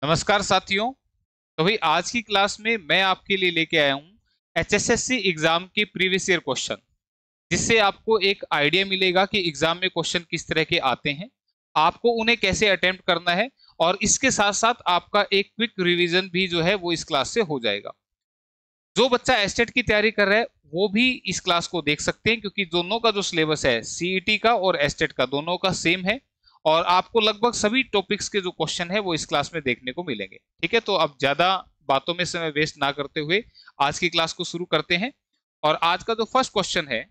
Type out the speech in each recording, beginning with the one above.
नमस्कार साथियों। तो भाई आज की क्लास में मैं आपके लिए लेके आया हूँ एचएसएससी एग्जाम के प्रीवियस ईयर क्वेश्चन, जिससे आपको एक आइडिया मिलेगा कि एग्जाम में क्वेश्चन किस तरह के आते हैं, आपको उन्हें कैसे अटेम्प्ट करना है, और इसके साथ साथ आपका एक क्विक रिवीजन भी जो है वो इस क्लास से हो जाएगा। जो बच्चा एस्टेट की तैयारी कर रहा है वो भी इस क्लास को देख सकते हैं, क्योंकि दोनों का जो सिलेबस है सीईटी का और एस्टेट का दोनों का सेम है, और आपको लगभग सभी टॉपिक्स के जो क्वेश्चन है वो इस क्लास में देखने को मिलेंगे। ठीक है, तो अब ज्यादा बातों में समय वेस्ट ना करते हुए आज की क्लास को शुरू करते हैं। और आज का जो फर्स्ट क्वेश्चन है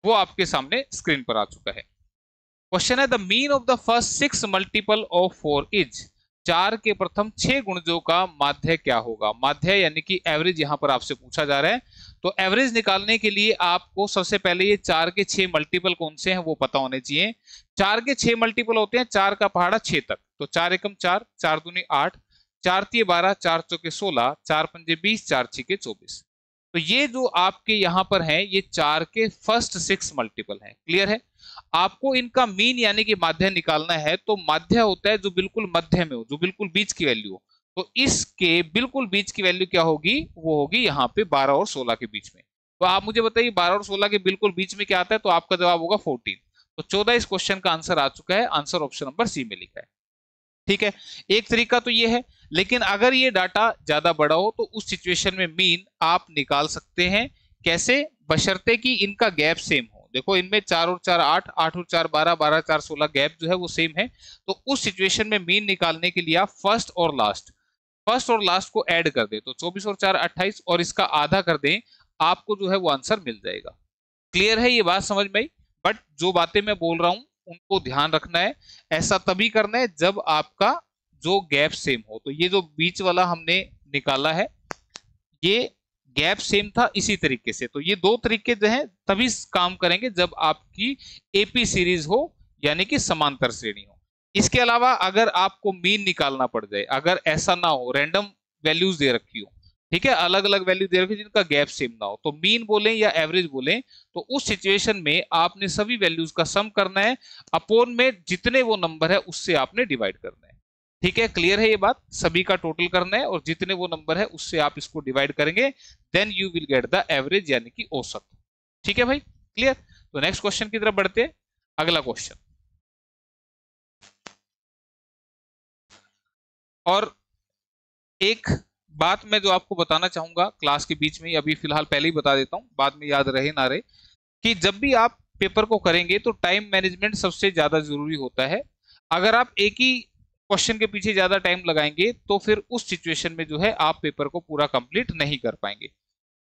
वो आपके सामने स्क्रीन पर आ चुका है। क्वेश्चन है the mean of the first 6 multiple of 4 is. 4 के प्रथम 6 गुणजों का माध्य क्या होगा। माध्य यानी कि एवरेज यहां पर आपसे पूछा जा रहा है। तो एवरेज निकालने के लिए आपको सबसे पहले ये 4 के 6 मल्टीपल कौन से हैं वो पता होने चाहिए। 4 के 6 मल्टीपल होते हैं 4 का पहाड़ा 6 तक। तो 4 एकम 4, 4 दूनी 8, 4 तिये 12, 4 चौके 16, 4 पंजे 20, 4 छिके 24। तो ये जो आपके यहां पर है ये 4 के फर्स्ट 6 मल्टीपल है। क्लियर है। आपको इनका मीन यानी कि माध्य निकालना है। तो माध्य होता है जो बिल्कुल मध्य में हो, जो बिल्कुल बीच की वैल्यू हो। तो इसके बिल्कुल बीच की वैल्यू क्या होगी, वो होगी यहाँ पे 12 और 16 के बीच में। तो आप मुझे बताइए 12 और 16 के बिल्कुल बीच में क्या आता है, तो आपका जवाब होगा 14। तो 14 इस क्वेश्चन का आंसर आ चुका है। आंसर ऑप्शन नंबर सी में लिखा है। ठीक है, एक तरीका तो ये है, लेकिन अगर ये डाटा ज्यादा बड़ा हो तो उस सिचुएशन में मीन आप निकाल सकते हैं। कैसे, बशर्ते कि इनका गैप सेम हो। देखो इनमें 4 और 4 8, 8 और 4 12, 12 और 4 16, गैप जो है वो सेम है। तो उस सिचुएशन में मीन निकालने के लिए आप फर्स्ट और लास्ट को ऐड कर दे। तो 24 और 4 28 और इसका आधा कर दें, आपको जो है वो आंसर मिल जाएगा। क्लियर है, ये बात समझ में आई। बट जो बातें मैं बोल रहा हूं उनको ध्यान रखना है। ऐसा तभी करना है जब आपका जो गैप सेम हो। तो ये जो बीच वाला हमने निकाला है ये गैप सेम था इसी तरीके से। तो ये दो तरीके जो है तभी काम करेंगे जब आपकी एपी सीरीज हो, यानी कि समांतर श्रेणी हो। इसके अलावा अगर आपको मीन निकालना पड़ जाए, अगर ऐसा ना हो, रैंडम वैल्यूज दे रखी हो, ठीक है, अलग अलग वैल्यू दे रखी जिनका गैप सेम ना हो, तो मीन बोले या एवरेज बोले, तो उस सिचुएशन में आपने सभी वैल्यूज का सम करना है, अपोन में जितने वो नंबर है उससे आपने डिवाइड करना है। ठीक है, क्लियर है ये बात। सभी का टोटल करना है और जितने वो नंबर है उससे आप इसको डिवाइड करेंगे, then you will get the average यानी कि औसत। ठीक है भाई, क्लियर। तो नेक्स्ट क्वेश्चन की तरफ बढ़ते हैं। अगला क्वेश्चन, और एक बात मैं जो आपको बताना चाहूंगा क्लास के बीच में ही, अभी फिलहाल पहले ही बता देता हूं, बाद में याद रहे ना रहे, कि जब भी आप पेपर को करेंगे तो टाइम मैनेजमेंट सबसे ज्यादा जरूरी होता है। अगर आप एक ही क्वेश्चन के पीछे ज्यादा टाइम लगाएंगे तो फिर उस सिचुएशन में जो है आप पेपर को पूरा कंप्लीट नहीं कर पाएंगे।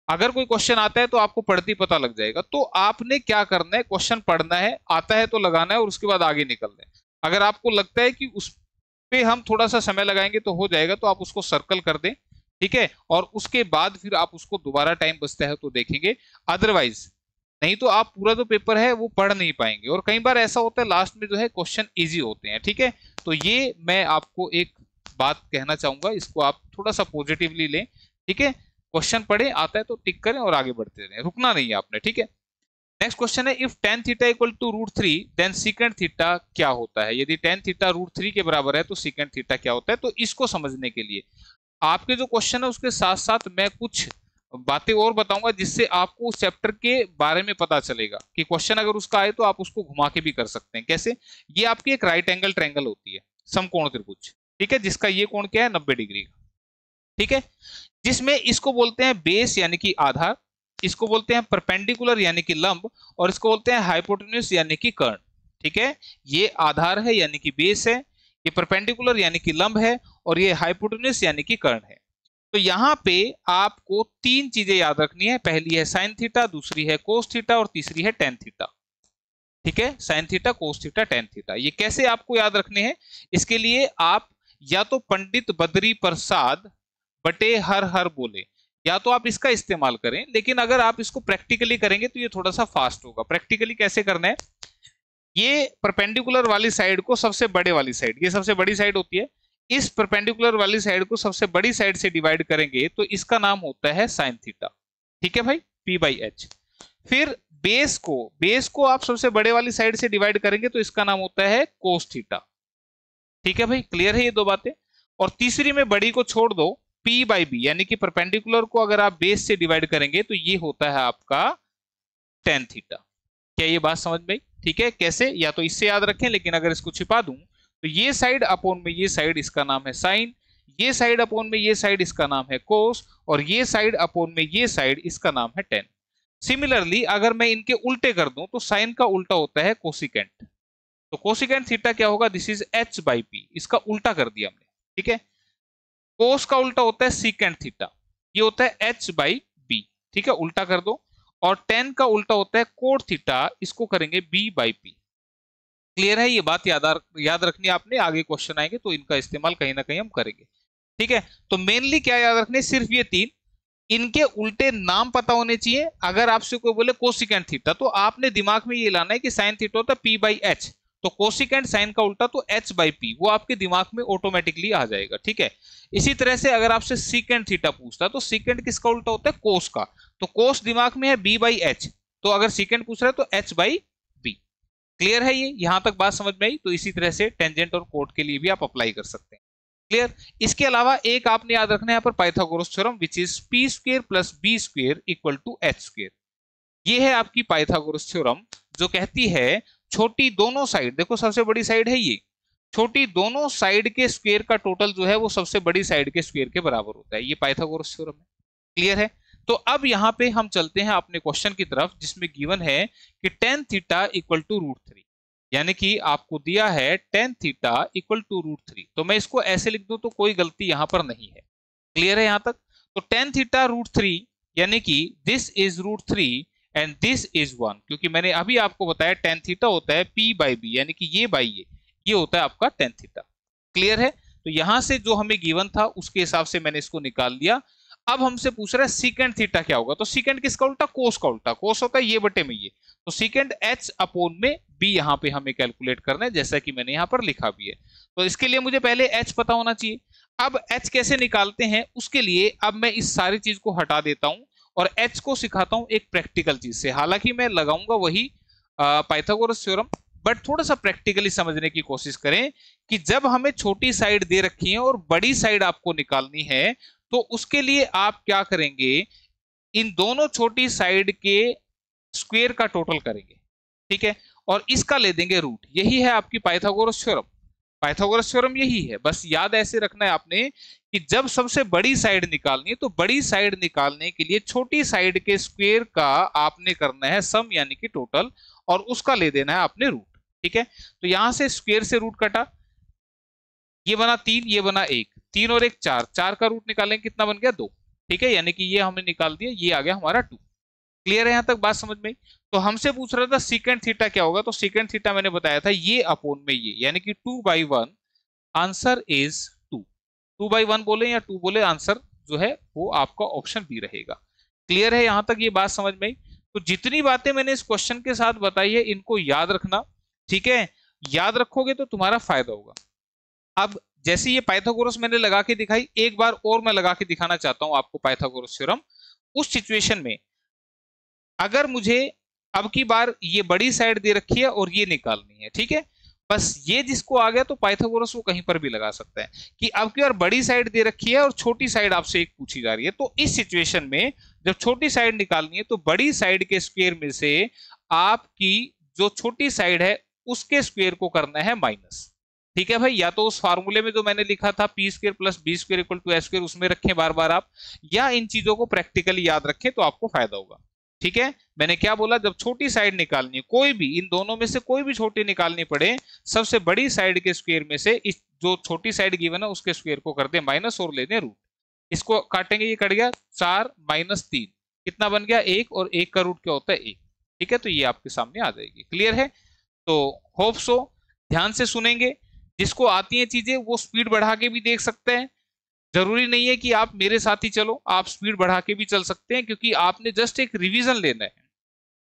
अगर कोई क्वेश्चन आता है तो आपको पढ़ते ही पता लग जाएगा। तो आपने क्या करना है, क्वेश्चन पढ़ना है, आता है तो लगाना है और उसके बाद आगे निकलना है। अगर आपको लगता है कि उस पे हम थोड़ा सा समय लगाएंगे तो हो जाएगा, तो आप उसको सर्कल कर दें। ठीक है, और उसके बाद फिर आप उसको दोबारा टाइम बचता है तो देखेंगे, अदरवाइज नहीं तो आप पूरा जो पेपर है वो पढ़ नहीं पाएंगे। और कई बार ऐसा होता है लास्ट में जो है क्वेश्चन इजी होते हैं। ठीक है, तो ये मैं आपको एक बात कहना चाहूंगा, इसको आप थोड़ा सा पॉजिटिवली लें। ठीक है, क्वेश्चन पढ़े, आता है तो टिक करें और आगे बढ़ते रहें, रुकना नहीं है आपने। ठीक है, नेक्स्ट क्वेश्चन है if tan theta equal to √3 then secant theta क्या होता है। यदि tan थीटा √3 के बराबर है तो सीकेंट थीटा क्या होता है। तो इसको समझने के लिए आपके जो क्वेश्चन है उसके साथ साथ मैं कुछ बातें और बताऊंगा, जिससे आपको उस चैप्टर के बारे में पता चलेगा कि क्वेश्चन अगर उसका आए तो आप उसको घुमा के भी कर सकते हैं। कैसे, ये आपकी एक राइट एंगल ट्रायंगल होती है, समकोण त्रिभुज। ठीक है, जिसका ये कोण क्या है 90 डिग्री का। ठीक है, जिसमें इसको बोलते हैं बेस यानी कि आधार, इसको बोलते हैं परपेंडिकुलर यानी कि लंब, और इसको बोलते हैं हाइपोटेन्यूज यानी कि कर्ण। ठीक है, ये आधार है यानी कि बेस है, ये परपेंडिकुलर यानी कि लंब है, और ये हाइपोटेन्यूज यानी कि कर्ण है। तो यहां पे आपको तीन चीजें याद रखनी है। पहली है साइन थीटा, दूसरी है कोस थीटा, और तीसरी है टेन थीटा। ठीक है, sine theta, cos theta, tan theta. ये कैसे आपको याद रखने हैं, इसके लिए आप या तो पंडित बद्री प्रसाद बटे हर हर बोले, या तो आप इसका इस्तेमाल करें। लेकिन अगर आप इसको प्रैक्टिकली करेंगे तो ये थोड़ा सा फास्ट होगा। प्रैक्टिकली कैसे करना है, ये परपेंडिकुलर वाली साइड को सबसे बड़े वाली साइड, ये सबसे बड़ी साइड होती है, इस परपेंडिकुलर वाली साइड को सबसे बड़ी साइड से डिवाइड करेंगे तो इसका नाम होता है साइन थीटा। ठीक है भाई, p/h। फिर बेस को आप सबसे बड़े वाली साइड से डिवाइड करेंगे तो इसका नाम होता है कोस थीटा। ठीक है भाई, क्लियर है ये दो बातें। और तीसरी में बड़ी को छोड़ दो, P बाई बी, यानी कि परपेंडिकुलर को अगर आप बेस से डिवाइड करेंगे तो ये होता है आपका टेन थीटा। क्या ये बात समझ में आई? ठीक है, कैसे, या तो इससे याद रखें, लेकिन अगर इसको छिपा दूं तो ये साइड अपॉन में ये साइड इसका नाम है साइन, ये साइड अपॉन में ये साइड इसका नाम है कोस, और ये साइड अपॉन में ये साइड इसका नाम है टेन। सिमिलरली अगर मैं इनके उल्टे कर दूं तो साइन का उल्टा होता है कोसिकेंट, तो कोसिकेंट थीटा क्या होगा, this is H by P, इसका उल्टा कर दिया हमने। ठीक है, कोस का उल्टा होता है सीकेंट थीटा, ये होता है एच बाई बी। ठीक है, उल्टा कर दो। और टेन का उल्टा होता है कोट थीटा, इसको करेंगे बी बाई पी। क्लियर है, ये बात याद रखनी है आपने, आगे क्वेश्चन आएंगे तो इनका इस्तेमाल कहीं ना कहीं हम करेंगे। ठीक है, तो मेनली क्या याद रखने, सिर्फ ये तीन, इनके उल्टे नाम पता होने चाहिए। अगर आपसे कोई बोले कोसिकेंट थीटा तो आपने दिमाग में ये लाना है कि साइन थीटा होता है पी बाई एच, तो कोसिकेंट साइन का उल्टा तो एच बाई पी, वो आपके दिमाग में ऑटोमेटिकली आ जाएगा। ठीक है, इसी तरह से अगर आपसे सीकेंट थीटा पूछता है तो सीकेंट किसका उल्टा होता है, कोस का, तो कोस दिमाग में है बी बाई एच, तो अगर सीकेंट पूछ रहा है तो एच बाई बी। क्लियर है, ये यहां तक बात समझ में आई? तो इसी तरह से टेंजेंट और कोट के लिए भी आप अप्लाई कर सकते हैं। क्लियर। इसके अलावा एक आपने याद रखना है यहाँ पर Pythagoras theorem, which is P square plus B square equal to H square. ये है आपकी पाइथागोरस थ्योरम जो कहती है छोटी दोनों साइड, देखो सबसे बड़ी साइड है ये, छोटी दोनों साइड के स्क्वायर का टोटल जो है वो सबसे बड़ी साइड के स्क्वायर के बराबर होता है। ये पाइथागोरस थ्योरम है। क्लियर है, तो अब यहाँ पे हम चलते हैं अपने क्वेश्चन की तरफ, जिसमें गिवन है कि tan theta equal to root three, यानी कि आपको दिया है tan theta equal to root three, तो मैं इसको ऐसे लिख दूं तो कोई गलती यहां पर नहीं है। क्लियर है यहां तक? तो टेन थीटा रूट थ्री, यानी कि this is root three and this is one, क्योंकि मैंने अभी आपको बताया टेन थीटा होता है पी बाई बी, यानी कि ये बाई ये होता है आपका टेन थीटा। क्लियर है, तो यहां से जो हमें गिवन था उसके हिसाब से मैंने इसको निकाल लिया। अब हमसे पूछ रहा है सीकेंट थीटा क्या होगा, तो सीकेंट किसका उल्टा, कोस का उल्टा, कोस होता है ये बटे में ये, तो सीकेंट एच अपॉन में बी यहां पे हमें कैलकुलेट करना है, जैसा कि मैंने यहां पर लिखा भी है। तो इसके लिए मुझे पहले एच पता होना चाहिए। अब एच कैसे निकालते हैं उसके लिए अब मैं इस सारी चीज को हटा देता हूं और एच को सिखाता हूं एक प्रैक्टिकल चीज से। हालांकि मैं लगाऊंगा वही पाइथागोरस थ्योरम, बट थोड़ा सा प्रैक्टिकली समझने की कोशिश करें कि जब हमें छोटी साइड दे रखी है और बड़ी साइड आपको निकालनी है तो उसके लिए आप क्या करेंगे, इन दोनों छोटी साइड के स्क्वायर का टोटल करेंगे। ठीक है, और इसका ले देंगे रूट। यही है आपकी पाइथागोरस थ्योरम। पाइथागोरस थ्योरम यही है, बस याद ऐसे रखना है आपने कि जब सबसे बड़ी साइड निकालनी है तो बड़ी साइड निकालने के लिए छोटी साइड के स्क्वायर का आपने करना है सम, यानी कि टोटल, और उसका ले देना है आपने रूट। ठीक है, तो यहां से स्क्वायर से रूट कटा, ये बना तीन, ये बना एक, तीन और एक चार, चार का रूट निकालेंगे कितना बन गया, दो। ठीक है, यानी कि ये हमने निकाल दिया, ये आ गया हमारा टू। क्लियर है यहां तक बात समझ में? तो हमसे पूछ रहा था सीकेंट थीटा क्या होगा, तो सीकेंट थीटा मैंने बताया था ये अपॉन में ये, यानी कि two by one, answer is two. Two by one बोले या टू बोले, आंसर जो है वो आपका ऑप्शन बी रहेगा। क्लियर है यहां तक ये बात समझ में? तो जितनी बातें मैंने इस क्वेश्चन के साथ बताई है इनको याद रखना। ठीक है, याद रखोगे तो तुम्हारा फायदा होगा। अब जैसे ये पाइथागोरस मैंने लगा के दिखाई, एक बार और मैं लगा के दिखाना चाहता हूं आपको पाइथागोरस थ्योरम। उस सिचुएशन में अगर मुझे अब की बार ये बड़ी साइड दे रखी है और ये निकालनी है, ठीक है, बस ये जिसको आ गया तो पाइथागोरस वो कहीं पर भी लगा सकता है कि अब की बार बड़ी साइड दे रखी है और छोटी साइड आपसे एक पूछी जा रही है। तो इस सिचुएशन में जब छोटी साइड निकालनी है तो बड़ी साइड के स्क्वायर में से आपकी जो छोटी साइड है उसके स्क्वायर को करना है माइनस। ठीक है भाई, या तो उस फार्मूले में जो मैंने लिखा था P square plus B square equal to H square उसमें रखें बार बार आप, या इन चीजों को प्रैक्टिकली याद रखें तो आपको फायदा होगा। ठीक है, मैंने क्या बोला, जब छोटी साइड निकालनी है, कोई भी इन दोनों में से कोई भी छोटी निकालनी पड़े, सबसे बड़ी साइड के स्क्वायर में से इस जो छोटी साइड गिवन है उसके स्क्वायर को कर दे माइनस और ले दें रूट। इसको काटेंगे, ये कट गया, चार माइनस तीन कितना बन गया, एक, और एक का रूट क्या होता है, एक। ठीक है, तो ये आपके सामने आ जाएगी। क्लियर है, तो होप सो ध्यान से सुनेंगे। जिसको आती है चीजें वो स्पीड बढ़ा के भी देख सकते हैं, जरूरी नहीं है कि आप मेरे साथ ही चलो, आप स्पीड बढ़ा के भी चल सकते हैं, क्योंकि आपने जस्ट एक रिवीजन लेना है।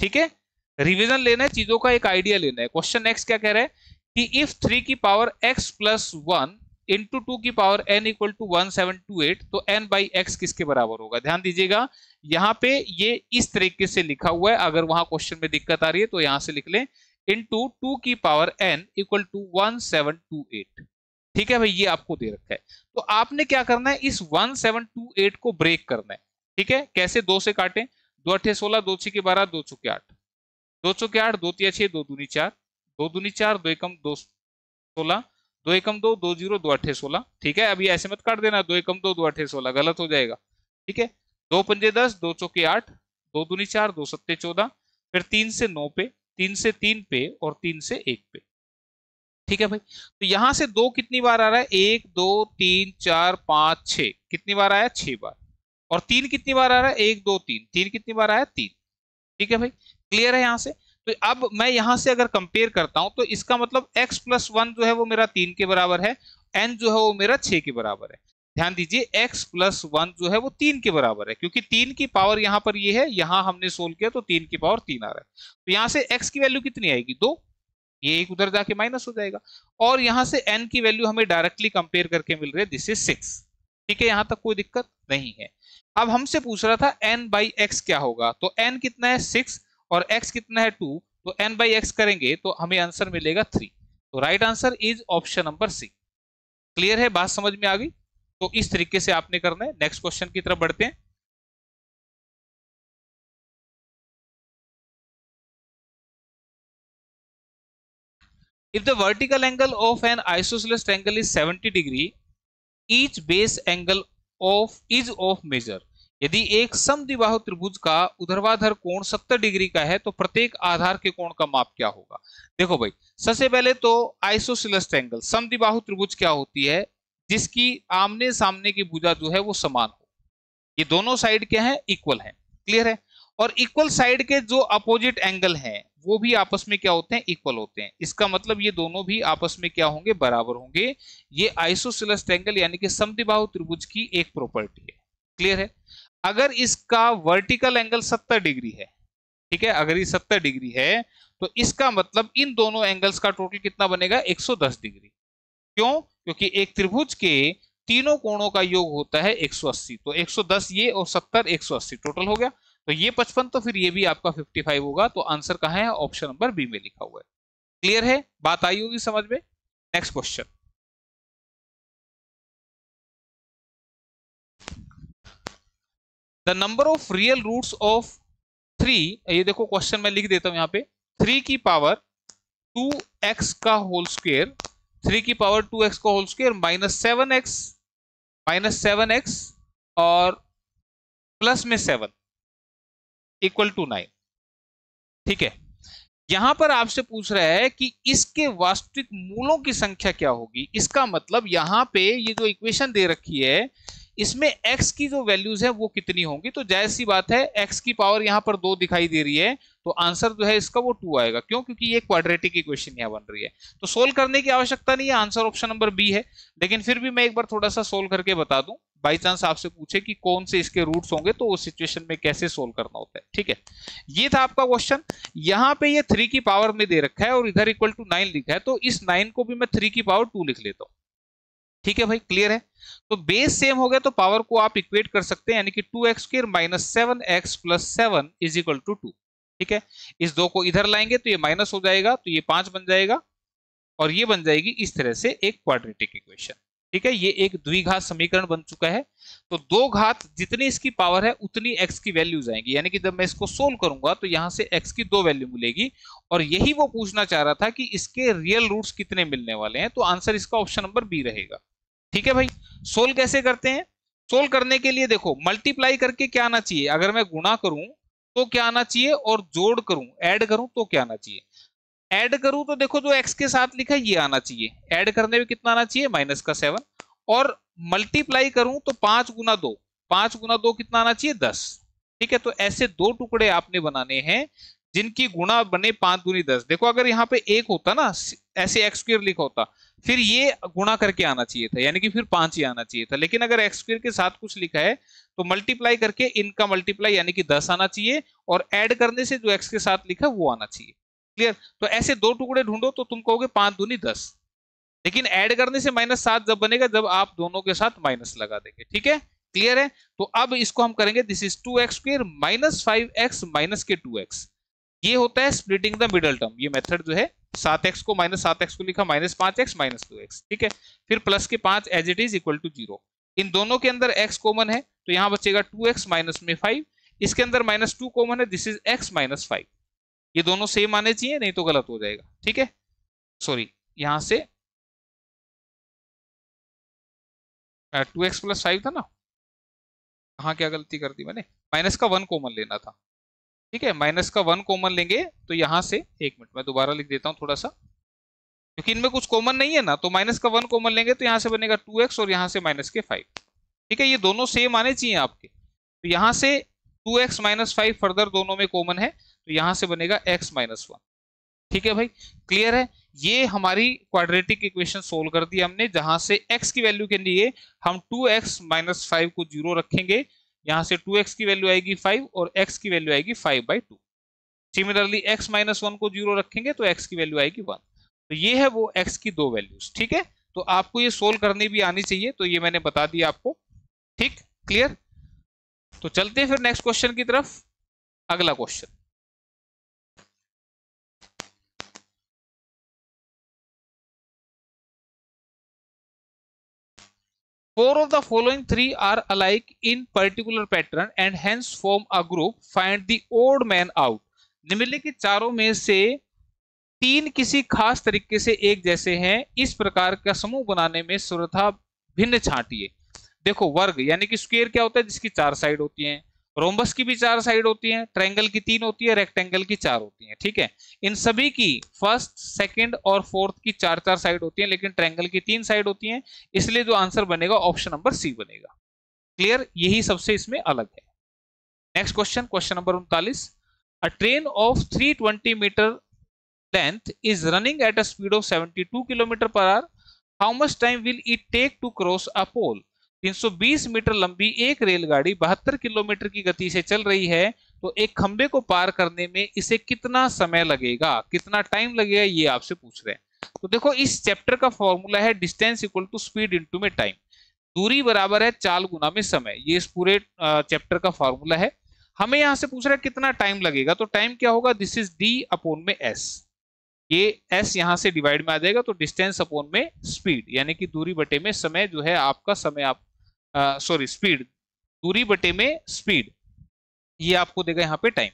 ठीक है, रिवीजन लेना है, चीजों का एक आइडिया लेना है। क्वेश्चन नेक्स्ट क्या कह रहा है कि इफ 3 की पावर x प्लस 1 इंटू 2 की पावर n इक्वल टू 1728, तो n बाई x किसके बराबर होगा। ध्यान दीजिएगा, यहाँ पे ये इस तरीके से लिखा हुआ है, अगर वहां क्वेश्चन में दिक्कत आ रही है तो यहां से लिख लें, इंटू 2 की पावर n इक्वल टू 1728। ठीक है भाई, ये आपको दे रखा है। तो आपने क्या करना है, इस 1728 को ब्रेक करना है। ठीक है, कैसे? 2 से काटें, 2 अठे 16, 2 6 12, 2 चौके 8, 2 चौके 8, 2 तिया 6, 2 दूनी 4, 2 दूनी 4, 2 एकम 2 16, 2 एकम 2, 2 0, 2 अठे 16। ठीक है, अभी ऐसे मत काट देना, 2 एकम 2, 2 अठे 16, गलत हो जाएगा। ठीक है, 2 पंजे 10, 2 चौके 8, 2 दूनी 4, 2 सत्ते 14, फिर 3 से 9 पे, 3 से 3 पे और 3 से 1 पे। ठीक है भाई, तो यहां से 2 कितनी बार आ रहा है? 1 2 3 4 5 6, कितनी बार आया? 6 बार। और 3 कितनी बार आ रहा है? 1 2 3, 3 कितनी बार आया? 3। ठीक है भाई, क्लियर है यहां से? तो अब मैं यहां से अगर कंपेयर करता हूं तो इसका मतलब x प्लस 1 जो है वो मेरा 3 के बराबर है, n जो है वो मेरा 6 के बराबर है। ध्यान दीजिए, x प्लस 1 जो है वो 3 के बराबर है, क्योंकि 3 की पावर यहां पर ये है, यहां हमने सोल्व किया तो 3 की पावर 3 आ रहा है। तो यहां से x की वैल्यू कितनी आएगी? 2, ये एक उधर जाके माइनस हो जाएगा। और यहां से n की वैल्यू हमें डायरेक्टली कंपेयर करके मिल रही है, दिस इज 6। ठीक है, यहां तक कोई दिक्कत नहीं है। अब हमसे पूछ रहा था n बाई एक्स क्या होगा, तो n कितना है? 6 और x कितना है? 2, तो n बाई एक्स करेंगे तो हमें आंसर मिलेगा 3। तो right answer is option number C. Clear है, बात समझ में आ गई? तो इस तरीके से आपने करना है। नेक्स्ट क्वेश्चन की तरफ बढ़ते हैं। If the vertical angle of an isosceles triangle is 70 degree, each base angle of is of measure। यदि एक समद्विबाहु त्रिभुज का ऊर्ध्वाधर कोण 70 डिग्री का है तो प्रत्येक आधार के कोण का माप क्या होगा? देखो भाई, सबसे पहले तो आइसोसेलेस ट्रायंगल समद्विबाहु त्रिभुज क्या होती है? जिसकी आमने सामने की भुजा जो है वो समान हो। ये दोनों साइड क्या है? इक्वल है। क्लियर है? और इक्वल साइड के जो अपोजिट एंगल हैं वो भी आपस में क्या होते हैं? इक्वल होते हैं। इसका मतलब ये दोनों भी आपस में क्या होंगे? बराबर होंगे। ये आइसोसेलेस ट्रायंगल यानी कि समद्विबाहु त्रिभुज की एक प्रॉपर्टी है। क्लियर है? अगर इसका वर्टिकल एंगल 70 डिग्री है, ठीक है, अगर ये 70 डिग्री है तो इसका मतलब इन दोनों एंगल्स का टोटल कितना बनेगा? 110 डिग्री। क्यों? क्योंकि एक त्रिभुज के तीनों कोणों का योग होता है 180। तो 110 ये और 70 180 टोटल हो गया। तो ये 55, तो फिर ये भी आपका 55 होगा। तो आंसर कहां है? ऑप्शन नंबर बी में लिखा हुआ है। क्लियर है? बात आई होगी समझ में? Next question. The number of real roots of 3, ये देखो क्वेश्चन मैं लिख देता हूं यहां पे, 3 की पावर 2x का होल स्क्वायर, 3 की पावर 2x का होल स्क्वायर माइनस 7x और प्लस में 7 इक्वल टू 9। ठीक है, यहां पर आपसे पूछ रहा है कि इसके वास्तविक मूलों की संख्या क्या होगी। इसका मतलब यहां पे ये जो इक्वेशन दे रखी है इसमें x की जो वैल्यूज है वो कितनी होंगी। तो जायज सी बात है, x की पावर यहां पर 2 दिखाई दे रही है तो आंसर जो है इसका वो 2 आएगा। क्यों? क्योंकि ये क्वाड्रेटिक इक्वेशन यहां बन रही है। तो सोल्व करने की आवश्यकता नहीं है, आंसर ऑप्शन नंबर बी है। लेकिन फिर भी मैं एक बार थोड़ा सा सोल्व करके बता दूं, बाई चांस आपसे पूछे कि कौन से इसके रूट्स होंगे तो उस सिचुएशन में कैसे सोल्व करना होता है। ठीक है, ये था आपका क्वेश्चन। यहां पे ये 3 की पावर में दे रखा है और इधर इक्वल टू 9 लिखा है, तो इस 9 को भी मैं 3 की पावर 2 लिख लेता हूं। ठीक है भाई, क्लियर है? तो बेस सेम हो गया तो पावर को आप इक्वेट कर सकते हैं, यानी कि 2x square minus 7x plus 7 is equal to 2। ठीक है, इस 2 को इधर लाएंगे तो ये माइनस हो जाएगा, तो ये 5 बन जाएगा और ये बन जाएगी इस तरह से एक क्वाड्रेटिक इक्वेशन। ठीक है, ये एक द्विघात समीकरण बन चुका है। तो 2 घात जितनी इसकी पावर है उतनी x की वैल्यू जाएंगी, यानी कि जब मैं इसको सोल्व करूंगा तो यहां से x की 2 वैल्यू मिलेगी। और यही वो पूछना चाह रहा था कि इसके रियल रूट्स कितने मिलने वाले हैं। तो आंसर इसका ऑप्शन नंबर बी रहेगा। ठीक है भाई, सोल्व कैसे करते हैं? सोल्व करने के लिए देखो, मल्टीप्लाई करके क्या आना चाहिए? अगर मैं गुणा करूं तो क्या आना चाहिए, और जोड़ करूं ऐड करूं तो क्या आना चाहिए? ऐड करूं तो देखो जो x के साथ लिखा है ये आना चाहिए, ऐड करने में कितना आना चाहिए? माइनस का 7। और मल्टीप्लाई करूं तो 5 गुना 2, 5 गुना 2 कितना आना चाहिए? 10। ठीक है, तो ऐसे 2 टुकड़े आपने बनाने हैं जिनकी गुणा बने 5 दूनी 10। देखो अगर यहाँ पे 1 होता ना, ऐसे x स्क्वायर लिखा होता, फिर ये गुणा करके आना चाहिए था, यानी कि फिर 5 ही आना चाहिए था। लेकिन अगर x स्क्वायर के साथ कुछ लिखा है तो मल्टीप्लाई करके इनका मल्टीप्लाई यानी कि 10 आना चाहिए, और ऐड करने से जो x के साथ लिखा है वो आना चाहिए। क्लियर? तो ऐसे 2 टुकड़े ढूंढो तो तुम कहोगे 5 दूनी 10, लेकिन ऐड करने से -7 जब बनेगा जब आप दोनों के साथ माइनस लगा देंगे। ठीक है, क्लियर है? तो अब इसको हम करेंगे, this is 2x square minus 5x minus के 2x। ये होता है स्प्लिटिंग द मिडल टर्म, ये मेथड जो है 7x को -7x को लिखा -5x -2x, ठीक है। फिर प्लस के 5 as it is equal to 0। इन दोनों के अंदर x कॉमन है तो यहाँ बचेगा 2x माइनस में 5, इसके अंदर -2 कॉमन है, दिस इज x माइनस 5। ये दोनों सेम आने चाहिए, नहीं तो गलत हो जाएगा, ठीक है। सॉरी, यहां से 2x प्लस 5 था ना, हाँ क्या गलती कर दी मैंने, माइनस का 1 कॉमन लेना था, ठीक है। माइनस का 1 कॉमन लेंगे तो यहां से, एक मिनट मैं दोबारा लिख देता हूं थोड़ा सा, क्योंकि इनमें कुछ कॉमन नहीं है ना, तो माइनस का 1 कॉमन लेंगे तो यहां से बनेगा 2x और यहां से माइनस के 5, ठीक है। ये दोनों सेम आने चाहिए आपके, तो यहां से 2x माइनस 5 फर्दर दोनों में कॉमन है तो यहां से बनेगा x माइनस 1, ठीक है भाई, क्लियर है। ये हमारी क्वाड्रेटिक इक्वेशन सोल्व कर दी हमने, जहां से x की वैल्यू के लिए हम 2x माइनस 5 को 0 रखेंगे, यहां से 2x की वैल्यू आएगी 5 और x की वैल्यू आएगी 5/2। सिमिलरली x माइनस 1 को 0 रखेंगे तो x की वैल्यू आएगी 1। तो ये है वो x की दो वैल्यूज, ठीक है। तो आपको ये सोल्व करनी भी आनी चाहिए, तो ये मैंने बता दिया आपको, ठीक, क्लियर। तो चलते हैं फिर नेक्स्ट क्वेश्चन की तरफ। अगला question, four of the following three are alike in particular pattern and hence form a group. Find the odd man out. निम्नलिखित चारों में से तीन किसी खास तरीके से एक जैसे हैं, इस प्रकार का समूह बनाने में सर्वथा भिन्न छांटिए। देखो, वर्ग यानी कि स्क्वायर क्या होता है, जिसकी 4 साइड होती हैं, रोम्बस की भी 4 साइड होती हैं, ट्रायंगल की 3 होती है, रेक्टेंगल की 4 होती हैं, ठीक है। इन सभी की फर्स्ट, सेकंड और फोर्थ की 4-4 साइड होती हैं, लेकिन ट्रायंगल की 3 साइड होती हैं, इसलिए जो आंसर बनेगा ऑप्शन नंबर सी बनेगा, क्लियर। यही सबसे इसमें अलग है। Next question, question number 39। A train of 320 metre length is running at a speed of 72 kilometre पर hour. How much time will it take to cross a pole. 320 metre लंबी एक रेलगाड़ी 72 किलोमीटर की गति से चल रही है, तो एक खंबे को पार करने में इसे कितना समय लगेगा, कितना टाइम लगेगा, ये आपसे पूछ रहे हैं। तो देखो, इस चैप्टर का फॉर्मूला है distance equal to speed into में टाइम। दूरी बराबर है चाल गुना में समय, ये इस पूरे चैप्टर का फॉर्मूला है। हमें यहां से पूछ रहा है कितना टाइम लगेगा, तो टाइम क्या होगा, दिस इज डी अपॉन में एस। ये s यहां से डिवाइड में आ जाएगा, तो डिस्टेंस अपॉन में स्पीड, यानी कि दूरी बटे में समय जो है आपका, समय आप सॉरी स्पीड, दूरी बटे में स्पीड, ये आपको देगा यहाँ पे टाइम,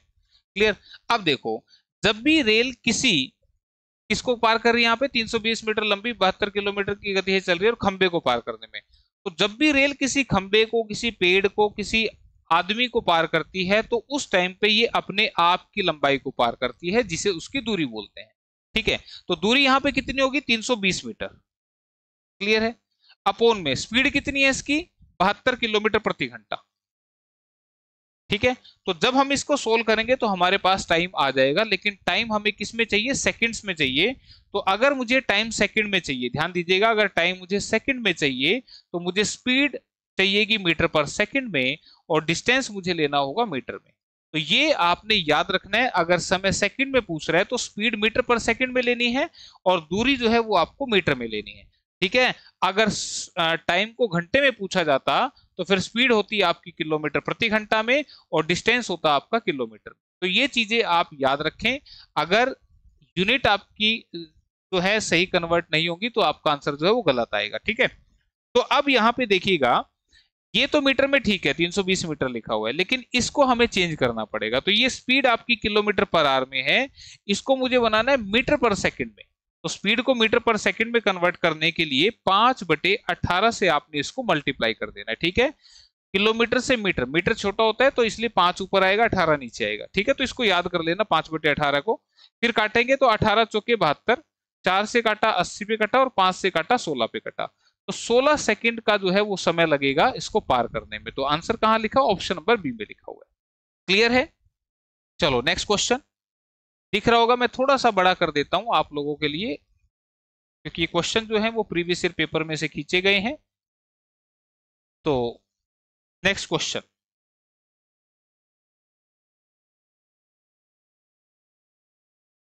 क्लियर। अब देखो, जब भी रेल किसको पार कर रही है, यहाँ पे 320 मीटर लंबी 72 किलोमीटर की गति से चल रही है और खंबे को पार करने में, तो जब भी रेल किसी खंबे को, किसी पेड़ को, किसी आदमी को पार करती है, तो उस टाइम पे ये अपने आप की लंबाई को पार करती है, जिसे उसकी दूरी बोलते हैं, ठीक है। तो दूरी यहां पे कितनी होगी, 320 मीटर, क्लियर है। अपॉन में स्पीड कितनी है इसकी, 72 किलोमीटर प्रति घंटा, ठीक है। तो जब हम इसको सोल्व करेंगे तो हमारे पास टाइम आ जाएगा, लेकिन टाइम हमें किस में चाहिए, सेकंड्स में चाहिए। तो अगर मुझे टाइम सेकंड में चाहिए, ध्यान दीजिएगा, अगर टाइम मुझे सेकंड में चाहिए तो मुझे स्पीड चाहिएगी मीटर पर सेकंड में, और डिस्टेंस मुझे लेना होगा मीटर में। तो ये आपने याद रखना है, अगर समय सेकंड में पूछ रहा है तो स्पीड मीटर पर सेकंड में लेनी है और दूरी जो है वो आपको मीटर में लेनी है, ठीक है। अगर टाइम को घंटे में पूछा जाता तो फिर स्पीड होती है आपकी किलोमीटर प्रति घंटा में और डिस्टेंस होता आपका किलोमीटर में। तो ये चीजें आप याद रखें, अगर यूनिट आपकी जो है सही कन्वर्ट नहीं होगी तो आपका आंसर जो है वो गलत आएगा, ठीक है। तो अब यहाँ पे देखिएगा, ये तो मीटर में ठीक है, 320 मीटर लिखा हुआ है, लेकिन इसको हमें चेंज करना पड़ेगा। तो ये स्पीड आपकी किलोमीटर पर आवर में है, इसको मुझे बनाना है मीटर पर सेकंड में। तो स्पीड को मीटर पर सेकंड में कन्वर्ट करने के लिए 5/18 से आपने इसको मल्टीप्लाई कर देना है, ठीक है। किलोमीटर से मीटर, मीटर छोटा होता है तो इसलिए 5 ऊपर आएगा, 18 नीचे आएगा, ठीक है। तो इसको याद कर लेना, 5/18 को फिर काटेंगे तो 18 चौके 72, 4 से काटा 80 पे कटा और 5 से काटा 16 पे कटा, तो 16 सेकंड का जो है वो समय लगेगा इसको पार करने में। तो आंसर कहां लिखा, ऑप्शन नंबर बी में लिखा हुआ है, क्लियर है। चलो नेक्स्ट क्वेश्चन, दिख रहा होगा, मैं थोड़ा सा बड़ा कर देता हूं आप लोगों के लिए, क्योंकि ये क्वेश्चन जो है वो प्रीवियस ईयर पेपर में से खींचे गए हैं। तो next question,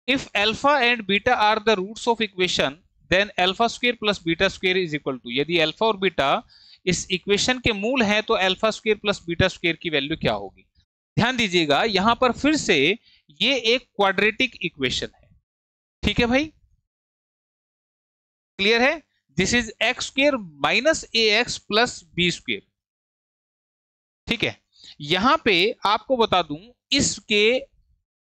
if alpha and beta are the roots of equation then alpha square plus beta square is equal to. यदि अल्फा और बीटा इस इक्वेशन के मूल हैं तो alpha square plus beta square की वैल्यू क्या होगी। ध्यान दीजिएगा, यहां पर फिर से ये एक क्वाड्रेटिक इक्वेशन है, ठीक है भाई। क्लियर है? This is X square minus A X plus B square. ठीक है, यहां पे आपको बता दूं इसके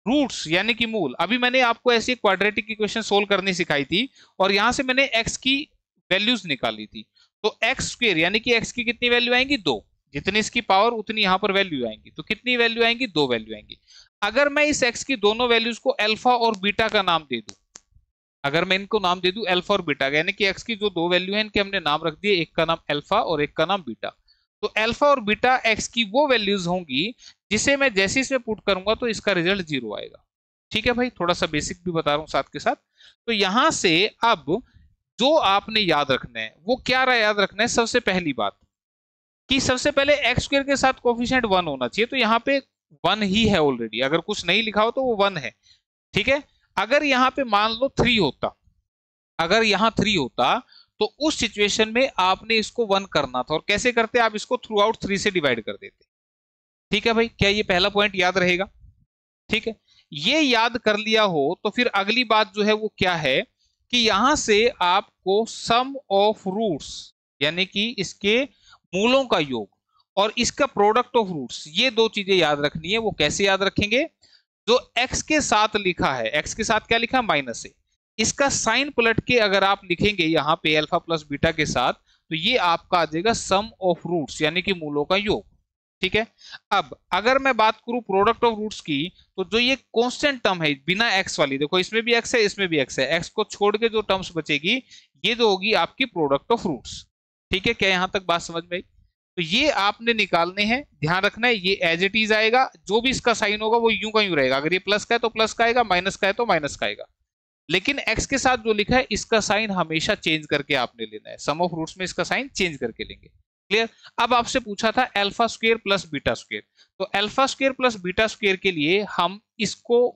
रूट्स यानी कि मूल, अभी मैंने आपको ऐसी क्वाड्रेटिक इक्वेशन सोल्व करनी सिखाई थी और यहां से मैंने एक्स की वैल्यूज निकाली थी। तो एक्स स्क्वेयर यानी कि एक्स की कितनी वैल्यू आएंगी? 2। जितनी इसकी पावर उतनी यहां पर वैल्यू आएंगी, तो कितनी वैल्यू आएंगी? 2 वैल्यू आएंगी। अगर मैं इस एक्स की दोनों वैल्यूज को अल्फा और बीटा का नाम दे दूं, अगर मैं इनको नाम दे दूं अल्फा और बीटा, यानी कि एक्स की जो 2 वैल्यू है इनके हमने नाम रख दिए, एक का नाम अल्फा और एक का नाम बीटा। तो अल्फा और बीटा एक्स की वो वैल्यूज होंगी जिसे मैं जैसे इसमें पुट करूंगा तो इसका रिजल्ट 0 आएगा। ठीक है भाई, थोड़ा सा बेसिक भी बता रहा हूं साथ के साथ। तो यहां से अब जो आपने याद रखना है वो क्या रहा, याद रखना है सबसे पहली बात कि सबसे पहले एक्स स्क्वायर के साथ कोफिशिएंट 1 होना चाहिए। तो यहाँ पे 1 ही है ऑलरेडी, अगर कुछ नहीं लिखा हो तो वो 1 है। ठीक है, अगर यहाँ पे मान लो 3 होता, अगर यहाँ 3 होता तो उस सिचुएशन में आपने इसको 1 करना था। और कैसे करते? आप इसको थ्रू आउट 3 से डिवाइड कर देते। ठीक है भाई, क्या ये पहला पॉइंट याद रहेगा? ठीक है, ये याद कर लिया हो तो फिर अगली बात जो है वो क्या है कि यहां से आपको सम ऑफ रूट्स यानी कि इसके मूलों का योग और इसका प्रोडक्ट ऑफ रूट्स, ये दो चीजें याद रखनी है। वो कैसे याद रखेंगे? जो x के साथ लिखा है, x के साथ क्या लिखा है? माइनस है। इसका साइन पलट के अगर आप लिखेंगे यहाँ पे अल्फा प्लस बीटा के साथ, तो ये आपका आ जाएगा सम ऑफ रूट्स यानी कि मूलों का योग। ठीक है, अब अगर मैं बात करूं प्रोडक्ट ऑफ रूट्स की, तो जो ये कांस्टेंट टर्म है बिना एक्स वाली, देखो इसमें भी एक्स है इसमें भी एक्स है, एक्स को छोड़ के जो टर्म्स बचेगी ये जो होगी आपकी प्रोडक्ट ऑफ रूट्स। ठीक है, क्या यहां तक बात समझ में आई? तो ये आपने निकालने हैं, ध्यान रखना है ये एज इट इज आएगा, जो भी इसका साइन होगा वो यूं का यूं रहेगा। अगर ये प्लस का है तो प्लस का आएगा, माइनस का है तो माइनस का आएगा। लेकिन एक्स के साथ जो लिखा है इसका साइन हमेशा चेंज करके आपने लेना है, सम ऑफ रूट्स में इसका साइन चेंज करके लेंगे। क्लियर? अब आपसे पूछा था alpha square plus beta square, तो alpha square plus beta square के लिए हम इसको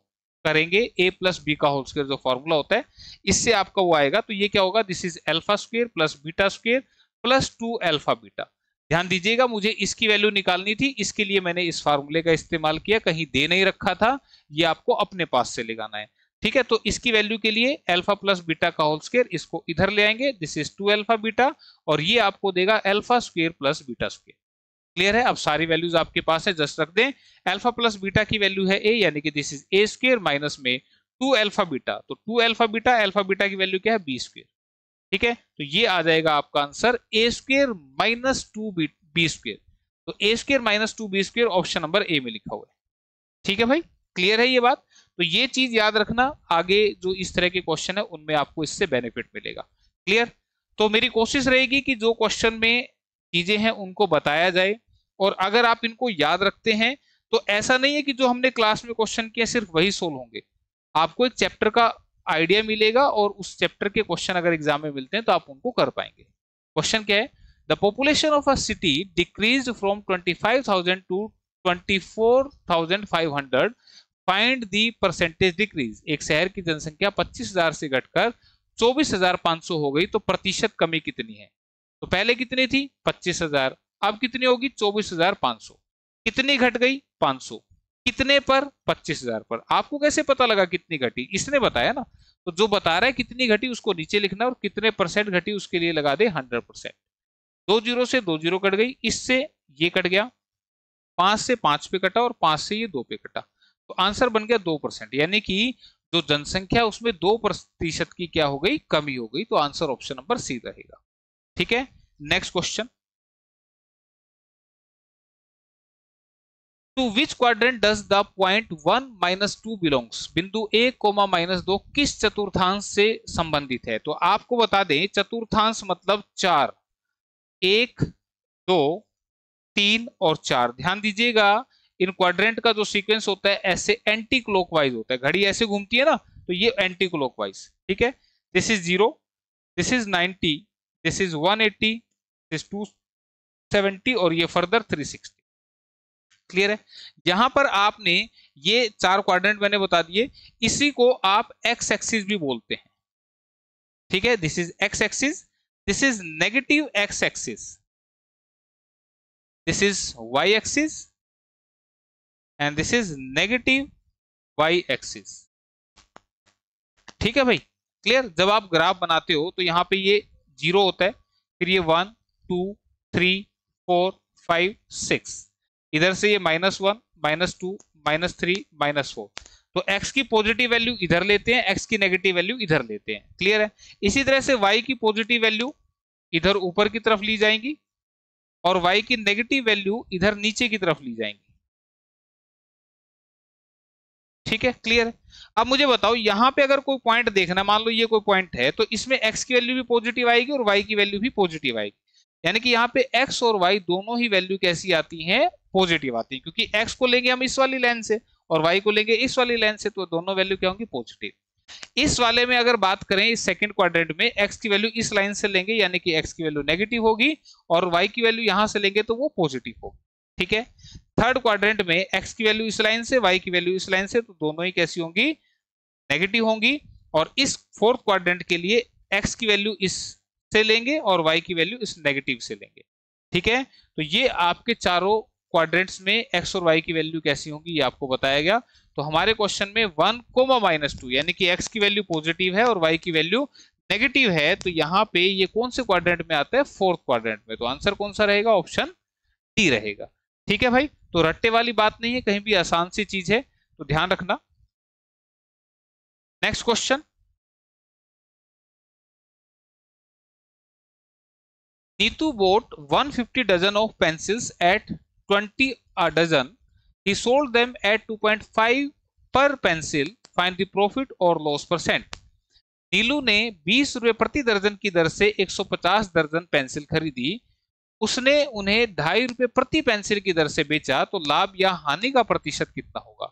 करेंगे a प्लस बी का होल स्क्वायर, जो फॉर्मूला होता है इससे आपका वो आएगा। तो ये क्या होगा? This is alpha square plus beta square plus 2 alpha beta. ध्यान दीजिएगा, मुझे इसकी वैल्यू निकालनी थी, इसके लिए मैंने इस फार्मूले का इस्तेमाल किया, कहीं दे नहीं रखा था, ये आपको अपने पास से लगाना है। ठीक है, तो इसकी वैल्यू के लिए अल्फा प्लस बीटा का होल स्क्वायर, इसको इधर ले आएंगे, दिस इज 2 अल्फा बीटा, और ये आपको देगा alpha square plus beta square. Clear है? अब सारी वैल्यूज आपके पास है, जस्ट रख दें। अल्फा प्लस बीटा की वैल्यू है a, यानी कि this is a square minus में 2 अल्फा बीटा, तो 2 अल्फा बीटा की वैल्यू क्या है? b square. ठीक है, तो ये आ जाएगा आपका answer a square minus 2 b square. तो a square minus 2 b square option number A में लिखा हुआ है। ठीक है भाई, क्लियर है ये बात? तो ये चीज याद रखना, आगे जो इस तरह के क्वेश्चन है उनमें आपको इससे बेनिफिट मिलेगा। क्लियर? तो मेरी कोशिश रहेगी कि जो क्वेश्चन में चीजें हैं उनको बताया जाए, और अगर आप इनको याद रखते हैं तो ऐसा नहीं है कि जो हमने क्लास में क्वेश्चन किया सिर्फ वही सोल्व होंगे, आपको एक चैप्टर का आइडिया मिलेगा और उस चैप्टर के क्वेश्चन अगर एग्जाम में मिलते हैं तो आप उनको कर पाएंगे। क्वेश्चन क्या है? The population of a city decreased from 25,000 to 24,500, find the percentage decrease. एक शहर की जनसंख्या 25,000 से घटकर 24,500 हो गई, तो प्रतिशत कमी कितनी है? तो पहले कितनी थी? 25,000, अब कितनी होगी? 24,500। कितनी घट गई? 500। कितने पर? 25,000 पर। आपको कैसे पता लगा कितनी घटी? इसने बताया ना, तो जो बता रहा है कितनी घटी उसको नीचे लिखना, और कितने परसेंट घटी उसके लिए लगा दे 100%। 2 जीरो से 2 जीरो कट गई, इससे ये कट गया, 5 से 5 पे कटा और 5 से ये 2 पे कटा, तो आंसर बन गया 2%, यानी कि जो जनसंख्या उसमें 2% की क्या हो गई? कमी हो गई। तो आंसर ऑप्शन नंबर सी रहेगा। ठीक है, next question. To which quadrant does the point 1 minus 2 belongs? बिंदु 1 कोमा माइनस 2 किस चतुर्थांश से संबंधित है? तो आपको बता दें चतुर्थांश मतलब 4, 1 2 3 और 4। ध्यान दीजिएगा, इन क्वाड्रेंट का जो सीक्वेंस होता है ऐसे एंटी क्लॉकवाइज होता है, घड़ी ऐसे घूमती है ना, तो ये एंटी क्लॉकवाइज। ठीक है, this is 0, this is 90, this is 180, this 270 और ये फर्दर 360। क्लियर है? यहां पर आपने ये 4 क्वाड्रेंट मैंने बता दिए, इसी को आप एक्स एक्सिस भी बोलते हैं। ठीक है, this is x axis, this is negative x axis, this is y axis and this is negative y axis। ठीक है भाई, क्लियर। जब आप ग्राफ बनाते हो तो यहाँ पे ये 0 होता है, फिर ये 1 2 3 4 5 6, इधर से ये -1 -2 -3 -4। तो x की पॉजिटिव वैल्यू इधर लेते हैं, x की नेगेटिव वैल्यू इधर लेते हैं, क्लियर है। इसी तरह से y की पॉजिटिव वैल्यू इधर ऊपर की तरफ ली जाएंगी और y की नेगेटिव वैल्यू इधर नीचे की तरफ ली जाएंगी, ठीक है, क्लियर है। अब मुझे बताओ यहाँ पे अगर कोई पॉइंट देखना, मान लो ये कोई पॉइंट है, तो इसमें x की वैल्यू भी पॉजिटिव आएगी और y की वैल्यू भी पॉजिटिव आएगी, यानी कि यहाँ पे x और y दोनों ही वैल्यू कैसी आती हैं, पॉजिटिव आती है, क्योंकि x को लेंगे हम इस वाली लाइन से और y को लेंगे इस वाली लाइन से, तो दोनों वैल्यू क्या होंगी, पॉजिटिव। इस वाले में अगर बात करें, इस सेकंड क्वाड्रेंट में x की वैल्यू इस लाइन से लेंगे, यानी कि x की वैल्यू नेगेटिव होगी और y की वैल्यू यहां से लेंगे तो वो पॉजिटिव होगी, ठीक है। थर्ड क्वाड्रेंट में x की वैल्यू इस लाइन से, y की वैल्यू इस लाइन से, तो दोनों ही कैसी होंगी, नेगेटिव होंगी। और इस फोर्थ क्वाड्रेंट के लिए x की वैल्यू इस से लेंगे और y की वैल्यू इस नेगेटिव से लेंगे, ठीक है। तो ये आपके चारों क्वाड्रेंट्स में x और y की वैल्यू कैसी होंगी, ये आपको बताया गया। तो हमारे क्वेश्चन में 1, -2 यानी कि x की वैल्यू पॉजिटिव है और y की वैल्यू नेगेटिव है, तो यहाँ पे ये कौन से क्वाड्रेंट में आता है, फोर्थ क्वाड्रेंट में। तो आंसर कौन सा रहेगा, ऑप्शन डी रहेगा, ठीक है भाई। तो रट्टे वाली बात नहीं है, कहीं भी आसान सी चीज है, तो ध्यान रखना। Next question, Neetu bought 150 dozen of pencils at 20 a dozen. He sold them at 2.5 per pencil. Find the profit or loss percent. नीलू ने 20 रुपए प्रति दर्जन की दर से 150 दर्जन पेंसिल खरीदी। उसने उन्हें 2.5 रुपए प्रति पेंसिल की दर से बेचा, तो लाभ या हानि का प्रतिशत कितना होगा।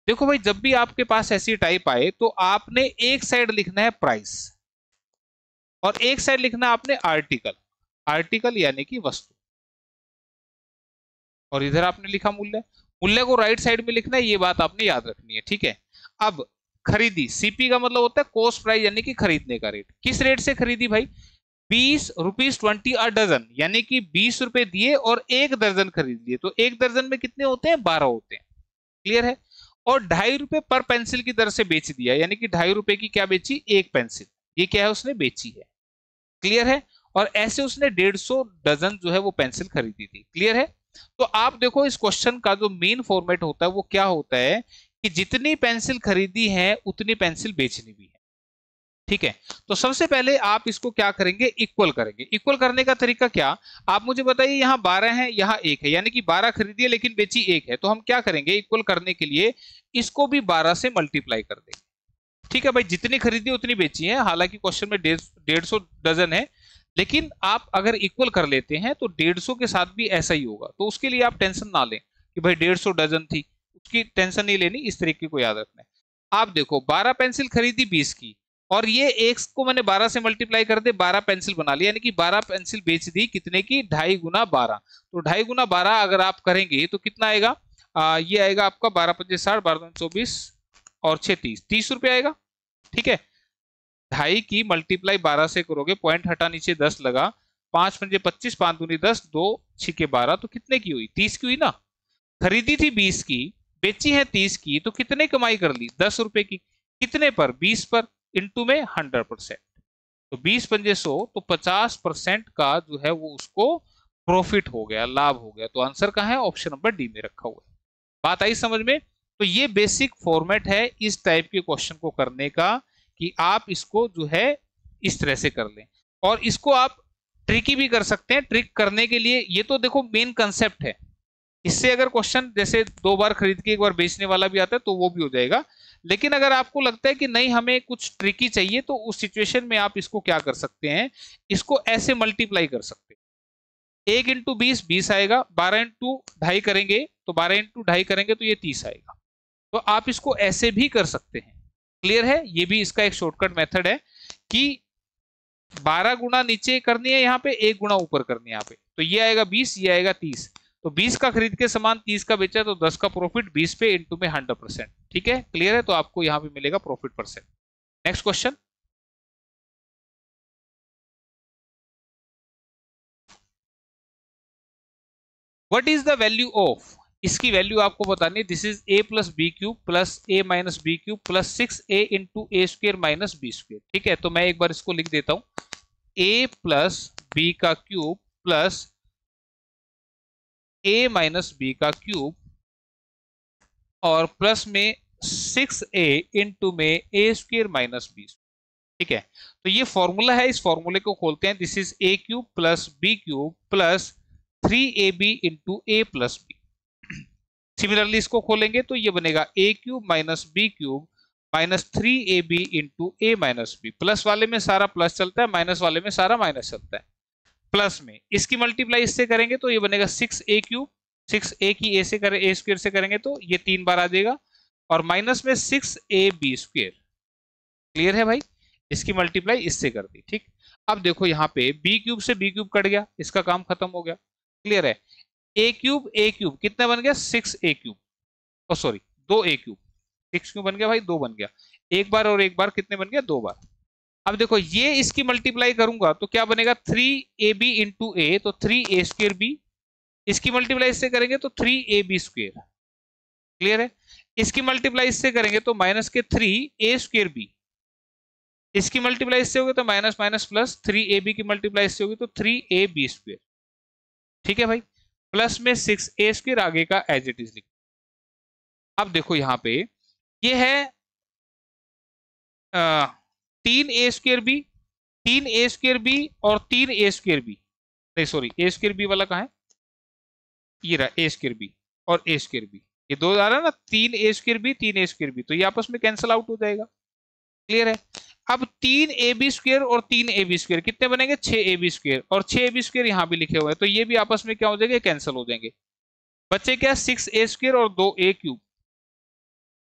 देखो भाई, जब भी आपके पास ऐसी टाइप आए तो आपने एक साइड लिखना है प्राइस और एक साइड लिखना आपने आर्टिकल, आर्टिकल यानी कि वस्तु, और इधर आपने लिखा मूल्य। मूल्य को राइट साइड में लिखना है, ये बात आपने याद रखनी है, ठीक है। अब खरीदी, सीपी का मतलब होता है कॉस्ट प्राइस यानी कि खरीदने का रेट। किस रेट से खरीदी भाई, 20 रुपीज 20 अ डजन, यानी कि 20 रुपए दिए और एक दर्जन खरीद लिए। तो एक दर्जन में कितने होते हैं, 12 होते हैं, क्लियर है। और 2.5 रुपए पर पेंसिल की दर से बेच दिया, यानी कि 2.5 रुपए की क्या बेची, एक पेंसिल, ये क्या है, उसने बेची है, क्लियर है। और ऐसे उसने 150 डजन जो है वो पेंसिल खरीदी थी, क्लियर है। तो आप देखो, इस क्वेश्चन का जो मेन फॉर्मेट होता है वो क्या होता है कि जितनी पेंसिल खरीदी है उतनी पेंसिल बेचनी भी है, ठीक है। तो सबसे पहले आप इसको क्या करेंगे, इक्वल करेंगे। इक्वल करने का तरीका क्या, आप मुझे बताइए, यहाँ 12 है, यहाँ 1 है, यानी कि 12 खरीदी है लेकिन बेची 1 है। तो हम क्या करेंगे, इक्वल करने के लिए इसको भी 12 से मल्टीप्लाई कर देंगे, ठीक है भाई। जितनी खरीदी उतनी बेची है, हालांकि क्वेश्चन में 150 डजन है, लेकिन आप अगर इक्वल कर लेते हैं तो 150 के साथ भी ऐसा ही होगा। तो उसके लिए आप टेंशन ना लें कि भाई 150 डजन थी, उसकी टेंशन नहीं लेनी, इस तरीके को याद रखना है। आप देखो, 12 पेंसिल खरीदी 20 की, और ये एक को मैंने 12 से मल्टीप्लाई कर दे, 12 पेंसिल बना लिया, यानी कि 12 पेंसिल बेच दी, कितने की, 2.5 गुना 12। तो 2.5 गुना 12 अगर आप करेंगे तो कितना आएगा, ये आएगा आपका 12 × 5 = 60, 12 × 24 और 6 30, 30 रुपए आएगा, ठीक है। 2.5 की मल्टीप्लाई 12 से करोगे, पॉइंट हटा नीचे 10 लगा, 5 × 5 = 25, 5 दूनी 10, 2 6 12, तो कितने की हुई, 30 की हुई ना। खरीदी थी 20 की, बेची है 30 की, तो कितने कमाई कर ली, 10 रुपए की। कितने पर, 20 पर, इंटू में 100%, तो 20 × 5 = 100, तो 50% का जो है वो उसको प्रॉफिट हो गया, लाभ हो गया। तो आंसर कहाँ है, ऑप्शन नंबर डी में रखा हुआ है। बात आई समझ में। तो ये बेसिक फॉर्मेट है इस टाइप के क्वेश्चन को करने का, कि आप इसको जो है इस तरह से कर लें, और इसको आप ट्रिकी भी कर सकते हैं। ट्रिक करने के लिए, ये तो देखो मेन कंसेप्ट है, इससे अगर क्वेश्चन जैसे 2 बार खरीद के 1 बार बेचने वाला भी आता है तो वो भी हो जाएगा। लेकिन अगर आपको लगता है कि नहीं हमें कुछ ट्रिकी चाहिए, तो उस सिचुएशन में आप इसको क्या कर सकते हैं, इसको ऐसे मल्टीप्लाई कर सकते हैं। 1 × 20 20 आएगा, 12 × 2.5 करेंगे तो 12 × 2.5 करेंगे तो ये 30 आएगा। तो आप इसको ऐसे भी कर सकते हैं, क्लियर है। ये भी इसका एक शॉर्टकट मेथड है कि 12 गुना नीचे करनी है, यहाँ पे 1 गुना ऊपर करनी है यहाँ पे, तो ये आएगा 20, ये आएगा 30। तो 20 का खरीद के सामान 30 का बेचा, तो 10 का प्रॉफिट 20 पे, इंटू में 100%, ठीक है, क्लियर है। तो आपको यहाँ पे मिलेगा profit percent. Next question, what is the value of इसकी वैल्यू आपको बतानी है। This is a plus B cube plus a minus B cube plus 6a into A square minus B square. ठीक है, तो मैं एक बार इसको लिख देता हूं, a प्लस बी का cube plus a minus B का क्यूब और प्लस में 6a इंटू में ए स्क्वेयर माइनस बी। ठीक है, तो ये फॉर्मूला है, इस फॉर्मूले को खोलते हैं। This is a cube plus B cube plus 3ab into a plus b. Similarly इसको खोलेंगे तो ये बनेगा a cube minus B cube minus 3ab into a minus b. Plus वाले में सारा प्लस चलता है, माइनस वाले में सारा माइनस चलता है। प्लस में इसकी मल्टीप्लाई इससे करेंगे तो ये बनेगा 6a क्यूब, 6a की a से करें, a स्क्वायर से करेंगे तो ये 3 बार आ जाएगा, और माइनस में 6ab स्क्वायर। क्लियर है भाई, इसकी मल्टीप्लाई इससे कर दी। ठीक, अब देखो यहाँ पे b क्यूब से b क्यूब कट गया, इसका काम खत्म हो गया। क्लियर है, a क्यूब कितना बन गया 6a क्यूब, ओ सॉरी 2a क्यूब, 6 क्यूब बन गया भाई, 2 बन गया, एक बार और एक बार कितने बन गया 2 बार। अब देखो ये इसकी मल्टीप्लाई करूंगा तो क्या बनेगा 3ab इंटू ए, तो 3a स्क्वायर b। इसकी मल्टीप्लाई इससे करेंगे तो 3ab स्क्वायर। क्लियर है, इसकी मल्टीप्लाई इससे करेंगे तो माइनस के 3a स्क्वायर b। इसकी मल्टीप्लाई इससे होगी तो माइनस माइनस प्लस, 3ab की मल्टीप्लाई इससे होगी तो 3ab स्क्वायर। ठीक है भाई, प्लस में 6a स्क्वायर आगे का एज इट इज लिख। अब देखो यहाँ पे ये है 3a square b, 3a square b और 3a स्क्वायर b, नहीं सॉरी a स्क्वायर b वाला कहाँ है, ये रहा a स्क्वायर b और a स्क्वायर b, ये दो आ रहा है ना, 3a square b 3a square b, तो ये आपस में कैंसिल आउट हो जाएगा। क्लियर है, अब 3ab स्क्वायर और 3ab स्क्वायर कितने बनेंगे 6ab स्क्वायर, और 6ab स्क्वायर यहाँ भी लिखे हुए हैं, तो ये भी आपस में क्या हो जाएंगे कैंसिल हो जाएंगे। बच्चे क्या 6a स्क्वायर और 2a क्यूब,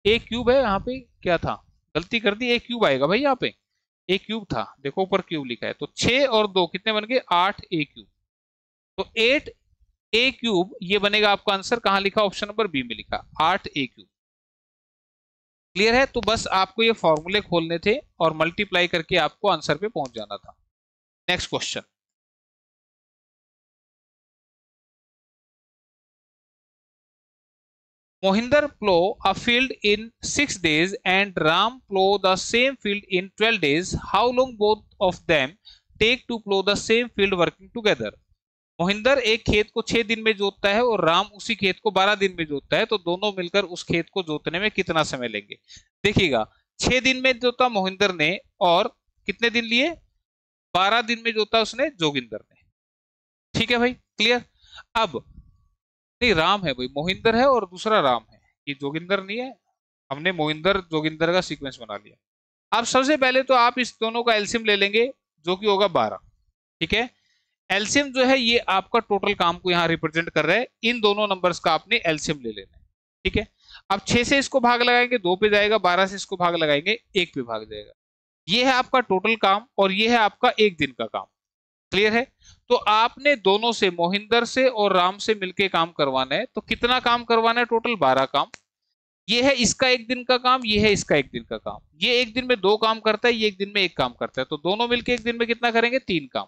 a क्यूब है यहाँ पे, क्या था गलती कर दी, a क्यूब आएगा भाई, यहाँ पे a क्यूब था, देखो ऊपर क्यूब लिखा है, तो 6 और 2 कितने बन गए 8a क्यूब, तो 8a क्यूब ये बनेगा आपका आंसर। कहां लिखा, ऑप्शन नंबर बी में लिखा 8a क्यूब। क्लियर है, तो बस आपको ये फॉर्मूले खोलने थे और मल्टीप्लाई करके आपको आंसर पे पहुंच जाना था। Next question, Mohinder plow a field in 6 days and Ram plow the same field in 12 days. How long both of them take to plow the same field working together? Mohinder एक खेत को 6 दिन में जोतता है और राम उसी खेत को 12 दिन में जोतता है, तो दोनों मिलकर उस खेत को जोतने में कितना समय लेंगे। देखिएगा 6 दिन में जोता मोहिंदर ने और कितने दिन लिए 12 दिन में जोता उसने जोगिंदर ने। ठीक है भाई, क्लियर। अब नहीं राम है भाई, मोहिंदर है और दूसरा राम है, ये जोगिंदर नहीं है, हमने मोहिंदर जोगिंदर का सीक्वेंस बना लिया। अब सबसे पहले तो आप इस दोनों का एलसीएम ले लेंगे जो कि होगा 12। ठीक है, एलसीएम जो है ये आपका टोटल काम को यहाँ रिप्रेजेंट कर रहा है, इन दोनों नंबर्स का आपने एलसीएम ले लेना है। ठीक है, अब 6 से इसको भाग लगाएंगे 2 पे जाएगा, 12 से इसको भाग लगाएंगे 1 पे भाग जाएगा। ये है आपका टोटल काम और ये है आपका 1 दिन का काम। क्लियर है, तो आपने दोनों से मोहिंदर से और राम से मिलके काम करवाना है, तो कितना काम करवाना है टोटल 12 काम। ये है इसका 1 दिन का काम, ये है इसका 1 दिन का काम। ये 1 दिन में 2 काम करता है, ये 1 दिन में 1 काम करता है, तो दोनों मिलके 1 दिन में कितना करेंगे 3 काम।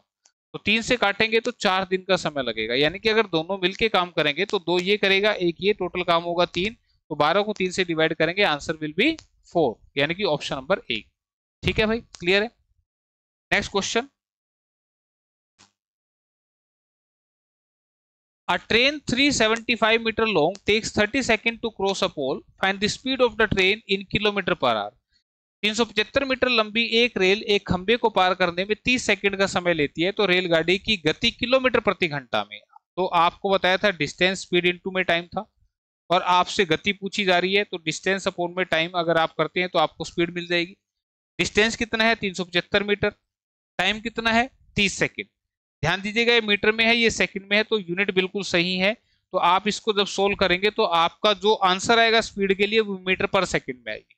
तो 3 से काटेंगे तो 4 दिन का समय लगेगा, यानी कि अगर दोनों मिलके काम करेंगे तो 2 ये करेगा 1 ये, टोटल काम होगा 3, तो 12 को 3 से डिवाइड करेंगे, आंसर विल बी 4, यानी कि ऑप्शन नंबर 1। ठीक है भाई, क्लियर है। Next question, a train 375 meter long takes 30 seconds to cross a pole. Find the speed of the train in kilometer per hour. 375 metre लंबी एक रेल एक खंबे को पार करने में 30 सेकंड का समय लेती है, तो रेलगाड़ी की गति किलोमीटर प्रति घंटा में। तो आपको बताया था डिस्टेंस स्पीड इनटू में टाइम था, और आपसे गति पूछी जा रही है, तो डिस्टेंस अपॉन में टाइम अगर आप करते हैं तो आपको स्पीड मिल जाएगी। डिस्टेंस कितना है 375 मीटर, टाइम कितना है 30 सेकंड। ध्यान दीजिएगा ये मीटर में है, ये सेकंड में है, तो यूनिट बिल्कुल सही है। तो आप इसको जब सोल्व करेंगे तो आपका जो आंसर आएगा स्पीड के लिए वो मीटर पर सेकंड में आएगी।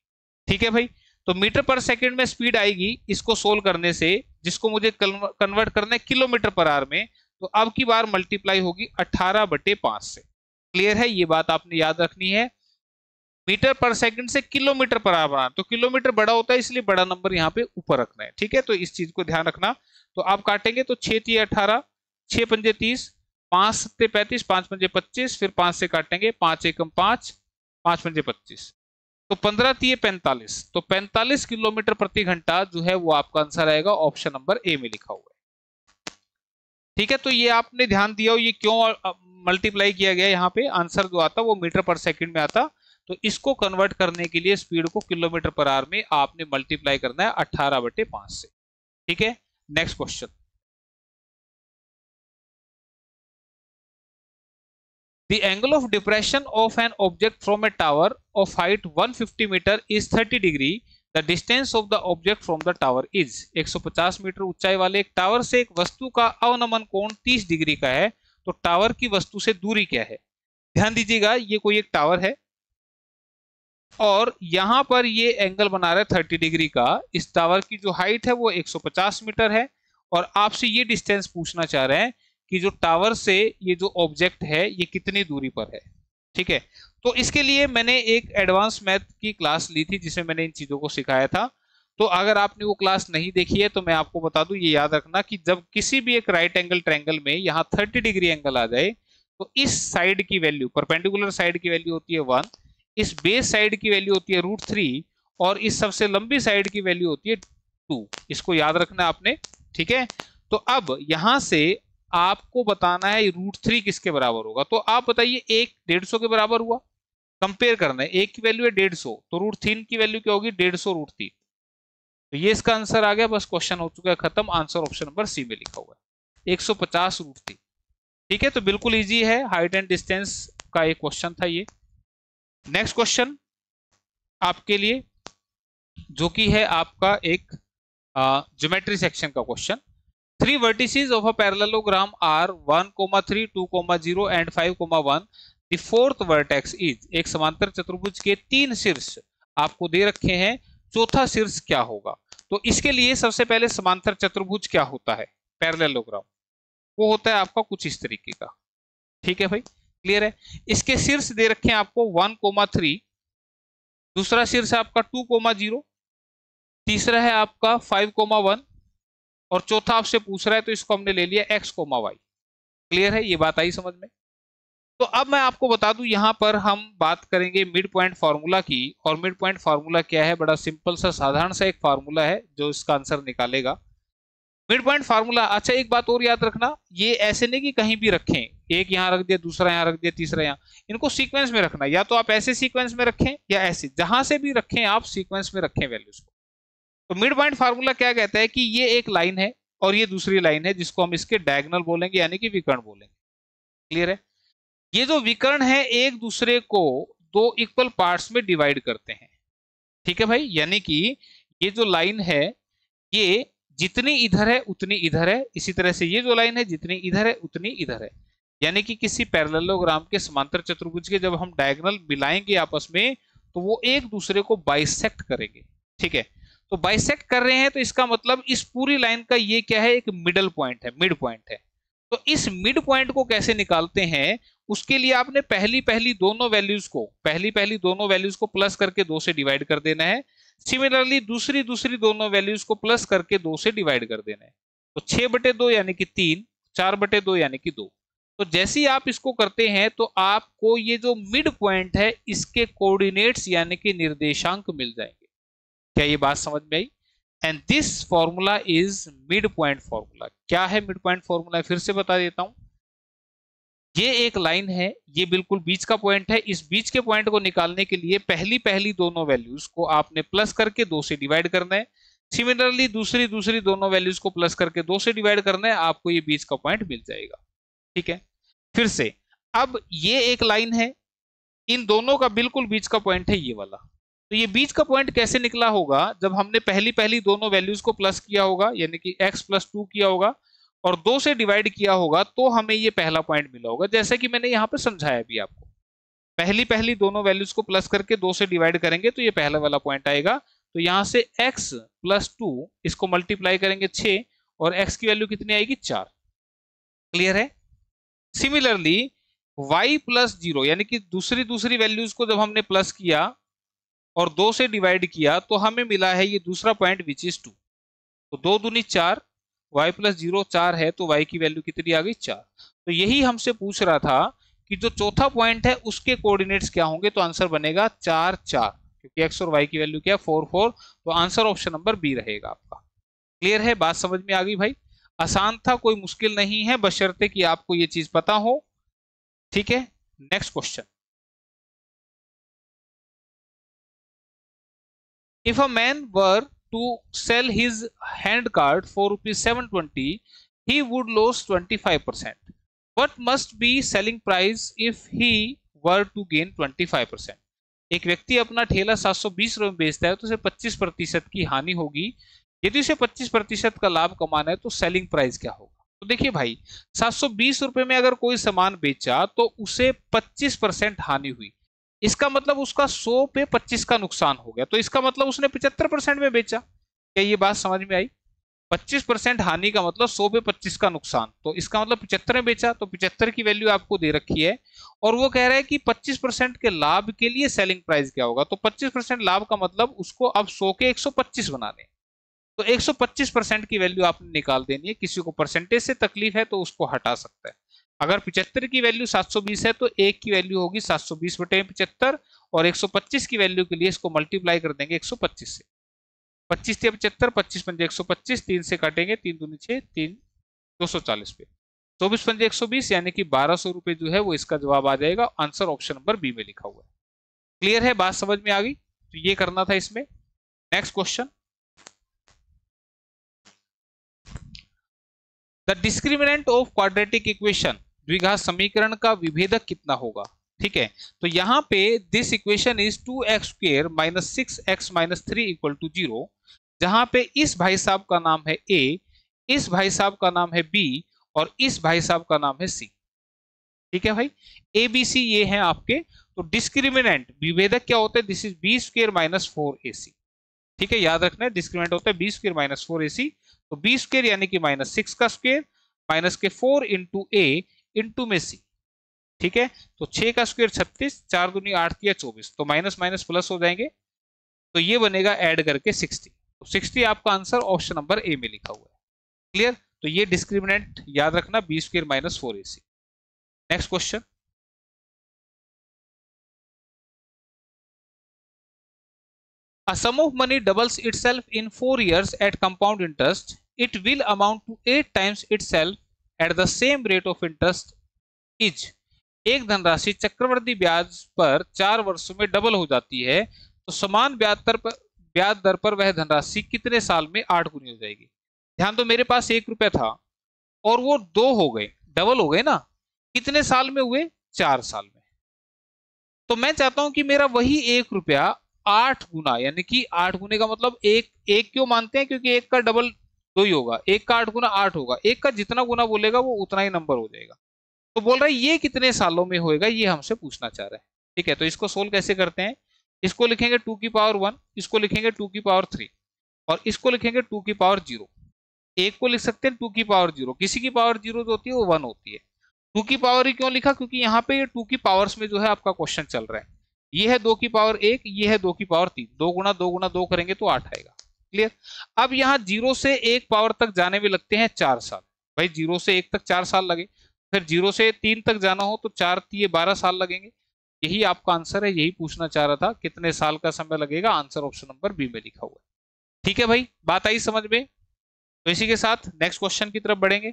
ठीक है भाई, तो मीटर पर सेकंड में स्पीड आएगी इसको सोल्व करने से, जिसको मुझे कन्वर्ट करना है किलोमीटर पर आवर में, तो अब की बार मल्टीप्लाई होगी 18/5 से। क्लियर है, ये बात आपने याद रखनी है। मीटर पर सेकंड से किलोमीटर पर आवर, तो किलोमीटर बड़ा होता है इसलिए बड़ा नंबर यहाँ पे ऊपर रखना है। ठीक है, तो इस चीज को ध्यान रखना। तो आप काटेंगे तो 6 × 18, 6 × 5 30, 5 सत्ते 35, 5 पंजे 25, फिर 5 से काटेंगे, 5 एकम 5, 5 पंजे 25, तो 15 तिये 45, तो 45 किलोमीटर प्रति घंटा जो है वो आपका आंसर आएगा, ऑप्शन नंबर ए में लिखा हुआ है। ठीक है, तो ये आपने ध्यान दिया हो, ये क्यों मल्टीप्लाई किया गया, यहाँ पे आंसर जो आता वो मीटर पर सेकंड में आता, तो इसको कन्वर्ट करने के लिए स्पीड को किलोमीटर पर आवर में आपने मल्टीप्लाई करना है 18/5 से। ठीक है, next question. The angle of depression of an object from a tower of height 150 meter is 30 degree. The distance of the object from the tower is 150 metre ऊंचाई वाले एक टावर से एक वस्तु का अवनमन कोण 30 डिग्री का है, तो टावर की वस्तु से दूरी क्या है। ध्यान दीजिएगा, ये कोई एक टावर है और यहां पर ये एंगल बना रहा है 30 डिग्री का। इस टावर की जो हाइट है वो 150 मीटर है और आपसे ये डिस्टेंस पूछना चाह रहे हैं कि जो टावर से ये जो ऑब्जेक्ट है ये कितनी दूरी पर है। ठीक है, तो इसके लिए मैंने एक एडवांस मैथ की क्लास ली थी जिसमें मैंने इन चीजों को सिखाया था, तो अगर आपने वो क्लास नहीं देखी है तो मैं आपको बता दूं, ये याद रखना कि जब किसी भी एक राइट एंगल ट्रायंगल में यहाँ 30 डिग्री एंगल आ जाए तो इस साइड की वैल्यू, परपेंडिकुलर साइड की वैल्यू होती है 1, इस बेस साइड की वैल्यू होती है √3 और इस सबसे लंबी साइड की वैल्यू होती है 2। इसको याद रखना आपने। ठीक है, तो अब यहां से आपको बताना है √3 किसके बराबर होगा, तो आप बताइए, एक 150 के बराबर हुआ, कंपेयर करना है, एक की वैल्यू है 150, तो √3 की वैल्यू क्या होगी 150 √3, तो ये इसका आंसर आ गया, बस क्वेश्चन हो चुका है खत्म। आंसर ऑप्शन नंबर सी में लिखा हुआ है 150 √3। ठीक है, तो बिल्कुल इजी है, हाइट एंड डिस्टेंस का एक क्वेश्चन था ये। नेक्स्ट क्वेश्चन आपके लिए जो कि है आपका एक ज्योमेट्री सेक्शन का question. 3 vertices of a parallelogram are 1, 3, 2, 0 and 5, 1. The fourth vertex is, एक समांतर चतुर्भुज के 3 शीर्ष आपको दे रखे हैं, चौथा शीर्ष क्या होगा। तो इसके लिए सबसे पहले समांतर चतुर्भुज क्या होता है, पैरेललोग्राम, वो होता है आपका कुछ इस तरीके का। ठीक है भाई, क्लियर है। इसके शीर्ष दे रखे हैं आपको 1, 3, दूसरा शीर्ष है आपका 2, 0, तीसरा है आपका 5, 1 और चौथा आपसे पूछ रहा है तो इसको हमने ले लिया x, y। क्लियर है, ये बात आई समझ में। तो अब मैं आपको बता दूं, यहां पर हम बात करेंगे मिड पॉइंट फार्मूला की, और मिड पॉइंट फार्मूला क्या है, बड़ा सिंपल सा साधारण सा एक फार्मूला है जो इसका आंसर निकालेगा। मिड पॉइंट फार्मूला, अच्छा एक बात और याद रखना, ये ऐसे नहीं कि कहीं भी रखें, एक यहां रख दिया, दूसरा यहां रख दिया, तीसरा यहां, इनको सीक्वेंस में रखना, या तो आप ऐसे सीक्वेंस में रखें या ऐसे, जहां से भी रखें आप सीक्वेंस में रखें वैल्यूज को। तो मिड पॉइंट फार्मूला क्या कहता है कि ये एक लाइन है और ये दूसरी लाइन है जिसको हम इसके डायगोनल बोलेंगे, यानी कि विकर्ण बोलेंगे। क्लियर है, ये जो विकर्ण है एक दूसरे को 2 इक्वल पार्ट्स में डिवाइड करते हैं। ठीक है भाई, यानी कि ये जो लाइन है ये जितनी इधर है उतनी इधर है, इसी तरह से ये जो लाइन है जितनी इधर है उतनी इधर है, यानी कि किसी पैरेललोग्राम के समांतर चतुर्भुज के जब हम डायगोनल मिलाएंगे आपस में तो वो एक दूसरे को बाइसेक्ट करेंगे। ठीक है, तो बाइसेक्ट कर रहे हैं तो इसका मतलब इस पूरी लाइन का ये क्या है, एक मिडल पॉइंट है, मिड पॉइंट है। तो इस मिड पॉइंट को कैसे निकालते हैं, उसके लिए आपने पहली दोनों वैल्यूज को प्लस करके 2 से डिवाइड कर देना है। सिमिलरली दूसरी दोनों वैल्यूज को प्लस करके 2 से डिवाइड कर देना है। तो 6/2 यानी कि 3, 4/2 यानी कि 2। तो जैसे ही आप इसको करते हैं तो आपको ये जो मिड पॉइंट है इसके कोऑर्डिनेट्स यानी कि निर्देशांक मिल जाएंगे। क्या ये बात समझ में आई? And this formula is mid point formula. क्या है मिड पॉइंट फॉर्मूला, फिर से बता देता हूं। ये एक लाइन है, ये बिल्कुल बीच का पॉइंट है, इस बीच के पॉइंट को निकालने के लिए पहली दोनों वैल्यूज को आपने प्लस करके 2 से डिवाइड करना है। सिमिलरली दूसरी दोनों वैल्यूज को प्लस करके 2 से डिवाइड करना है, आपको ये बीच का पॉइंट मिल जाएगा। ठीक है, फिर से, अब ये एक लाइन है, इन दोनों का बिल्कुल बीच का पॉइंट है ये वाला। तो ये बीच का पॉइंट कैसे निकला होगा, जब हमने पहली दोनों वैल्यूज को प्लस किया होगा, यानी कि x + 2 किया होगा और 2 से डिवाइड किया होगा, तो हमें ये पहला पॉइंट मिला होगा। जैसे कि मैंने यहाँ पे समझाया भी आपको, पहली दोनों वैल्यूज को प्लस करके 2 से डिवाइड करेंगे तो ये पहला वाला पॉइंट आएगा। तो यहाँ से x + 2 इसको मल्टीप्लाई करेंगे 6 और x की वैल्यू कितनी आएगी 4। क्लियर है। सिमिलरली y + 0 यानी कि दूसरी वैल्यूज को जब हमने प्लस किया और 2 से डिवाइड किया तो हमें मिला है ये दूसरा पॉइंट विच इज 2। तो 2 दूनी 4, y प्लस 0 4 है तो y की वैल्यू कितनी आ गई 4। तो यही हमसे पूछ रहा था कि जो चौथा पॉइंट है उसके कोऑर्डिनेट्स क्या होंगे, तो आंसर बनेगा 4 4, क्योंकि x और y की वैल्यू क्या है 4 4, तो आंसर ऑप्शन नंबर बी रहेगा आपका। क्लियर है, बात समझ में आ गई भाई? आसान था, कोई मुश्किल नहीं है, बशर्ते कि आपको ये चीज पता हो। ठीक है, next question. If a man were to sell his hand card for rupees 720, he would lose 25%. What must be selling price if he were to gain 25%? एक व्यक्ति अपना ठेला 720 रुपए में बेचता है तो उसे 25% की हानि होगी। यदि उसे 25% का लाभ कमाना है तो सेलिंग प्राइस क्या होगा? तो देखिए भाई, 720 रुपए में अगर कोई सामान बेचा तो उसे 25% हानि हुई, इसका मतलब उसका 100 पे 25 का नुकसान हो गया, तो इसका मतलब उसने 75% में बेचा। क्या ये बात समझ में आई? 25% हानि का मतलब 100 पे 25 का नुकसान, तो इसका मतलब 75 में बेचा, तो 75 की वैल्यू आपको दे रखी है और वो कह रहा है कि 25% के लाभ के लिए सेलिंग प्राइस क्या होगा। तो 25% लाभ का मतलब उसको अब 100 के 125 बनाने, तो 125% की वैल्यू आपने निकाल देनी है। किसी को परसेंटेज से तकलीफ है तो उसको हटा सकता है। अगर 75 की वैल्यू 720 है तो एक की वैल्यू होगी 720 बटे 75, और 125 की वैल्यू के लिए इसको मल्टीप्लाई कर देंगे 125 से। 25 से 75, 25 पंजे 125, 3 से काटेंगे, 3 दूनी 6, 3 240 पे, 24 पंजे 120, यानी कि 1200 रुपए जो है वो इसका जवाब आ जाएगा। आंसर ऑप्शन नंबर बी में लिखा हुआ है। क्लियर है, बात समझ में आ गई? तो ये करना था इसमें। Next question, the discriminant of quadratic equation, द्विघात समीकरण का विभेदक कितना होगा? ठीक है, तो यहां पे this equation is 2x² - 6x - 3 = 0, जहां पे इस भाई साहब का नाम है a, इस भाई साहब का नाम है b और इस भाई साहब का नाम है c। ठीक है भाई, a b c ये हैं आपके। तो डिस्क्रिमिनेंट विभेदक क्या होता है? This is b² - 4ac। ठीक है, याद रखना है, डिस्क्रिमिनेंट होता है b² - 4ac। तो b² यानी कि -6 का स्क्वायर माइनस के 4 इंटू a इंटू में c। ठीक है, तो 6 का स्क्वायर 36, 4 दूनी 8 किया 24, तो माइनस माइनस प्लस हो जाएंगे, तो ये बनेगा ऐड करके 60। तो 60 आपका आंसर ऑप्शन नंबर ए में लिखा हुआ है। क्लियर, तो ये डिस्क्रिमिनेंट याद रखना b² - 4ac। Next question, a sum of money doubles itself in 4 years at compound interest, it will amount to 8 times itself at the same rate of interest is। एक धनराशि चक्रवृद्धि ब्याज पर 4 वर्षों में डबल हो जाती है, तो समान ब्याज दर पर वह धनराशि कितने साल में 8 गुनी हो जाएगी? ध्यान दो, मेरे पास 1 रुपया था और वो 2 हो गए, डबल हो गए ना, कितने साल में हुए? 4 साल में। तो मैं चाहता हूं कि मेरा वही 1 रुपया 8 गुना, यानी कि 8 गुने का मतलब एक क्यों मानते हैं? क्योंकि एक का डबल 2 ही होगा, एक का 8 गुना 8 होगा, एक का जितना गुना बोलेगा वो उतना ही नंबर हो जाएगा। तो बोल रहा है ये कितने सालों में होएगा, ये हमसे पूछना चाह रहा है। ठीक है, तो इसको सोल्व कैसे करते हैं? इसको लिखेंगे 2 की पावर 1, इसको लिखेंगे 2 की पावर 3 और इसको लिखेंगे 2 की पावर 0। एक को लिख सकते हैं 2 की पावर 0, किसी की पावर 0 जो होती है वो 1 होती है। 2 की पावर ही क्यों लिखा? क्योंकि यहाँ पे ये 2 की पावर्स में जो है आपका क्वेश्चन चल रहा है। ये है 2 की पावर 1, ये है 2 की पावर 3, 2 गुना 2 गुना 2 करेंगे तो 8 आएगा। क्लियर, अब यहाँ 0 से 1 पावर तक जाने में लगते हैं 4 साल। भाई 0 से 1 तक 4 साल लगे, फिर 0 से 3 तक जाना हो तो 4 3 12 साल लगेंगे। यही आपका आंसर है, यही पूछना चाह रहा था, कितने साल का समय लगेगा? आंसर ऑप्शन नंबर बी में लिखा हुआ है। ठीक है भाई, बात आई समझ में? तो इसी के साथ नेक्स्ट क्वेश्चन की तरफ बढ़ेंगे।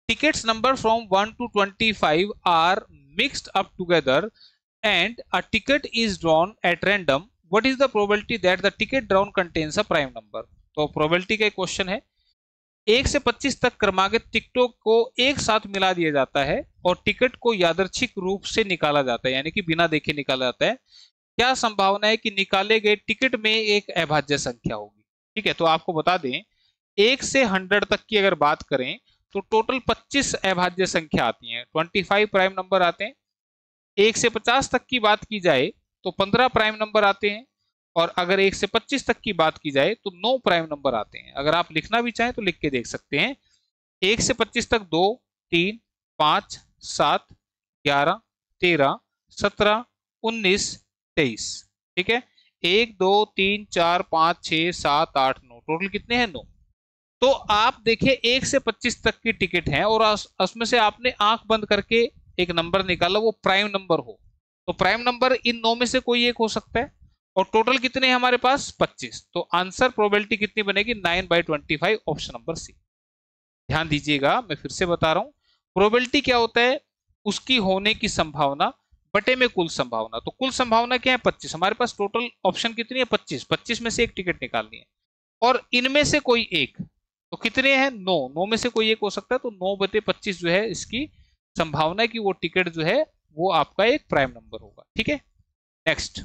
Tickets number from 1 to 25 are mixed up together and a ticket is drawn at random, what is the probability that the ticket drawn contains a prime number? तो प्रोबेबिलिटी का क्वेश्चन है। 1 से 25 तक क्रमांकित टिकटों को एक साथ मिला दिया जाता है और टिकट को यादृच्छिक रूप से निकाला जाता है, यानी कि बिना देखे निकाला जाता है। क्या संभावना है कि निकाले गए टिकट में एक अभाज्य संख्या होगी? ठीक है, तो आपको बता दें 1 से 100 तक की अगर बात करें तो टोटल 25 अभाज्य संख्या आती हैं, 25 प्राइम नंबर आते हैं। 1 से 50 तक की बात की जाए तो 15 प्राइम नंबर आते हैं, और अगर 1 से 25 तक की बात की जाए तो 9 प्राइम नंबर आते हैं। अगर आप लिखना भी चाहें तो लिख के देख सकते हैं। 1 से 25 तक 2 3 5 7 11 13 17 19 23। ठीक है, 1 2 3 4 5 6 7 8 9, टोटल कितने हैं? 9। तो आप देखिए 1 से 25 तक की टिकट है और उसमें से आपने आंख बंद करके एक नंबर निकाला, वो प्राइम नंबर हो, तो प्राइम नंबर इन 9 में से कोई एक हो सकता है। और टोटल कितने हैं हमारे पास? 25। तो आंसर प्रोबेबिलिटी कितनी बनेगी? 9/25, ऑप्शन नंबर सी। ध्यान दीजिएगा, मैं फिर से बता रहा हूं, प्रोबेबिलिटी क्या होता है? उसकी होने की संभावना बटे में कुल संभावना। तो कुल संभावना क्या है? 25। हमारे पास टोटल ऑप्शन कितनी है? 25। 25 में से एक टिकट निकालनी है और इनमें से कोई एक, तो कितने हैं? 9। 9 में से कोई एक हो सकता है, तो 9/25 जो है इसकी संभावना है कि वो टिकट जो है वो आपका एक प्राइम नंबर होगा। ठीक है, नेक्स्ट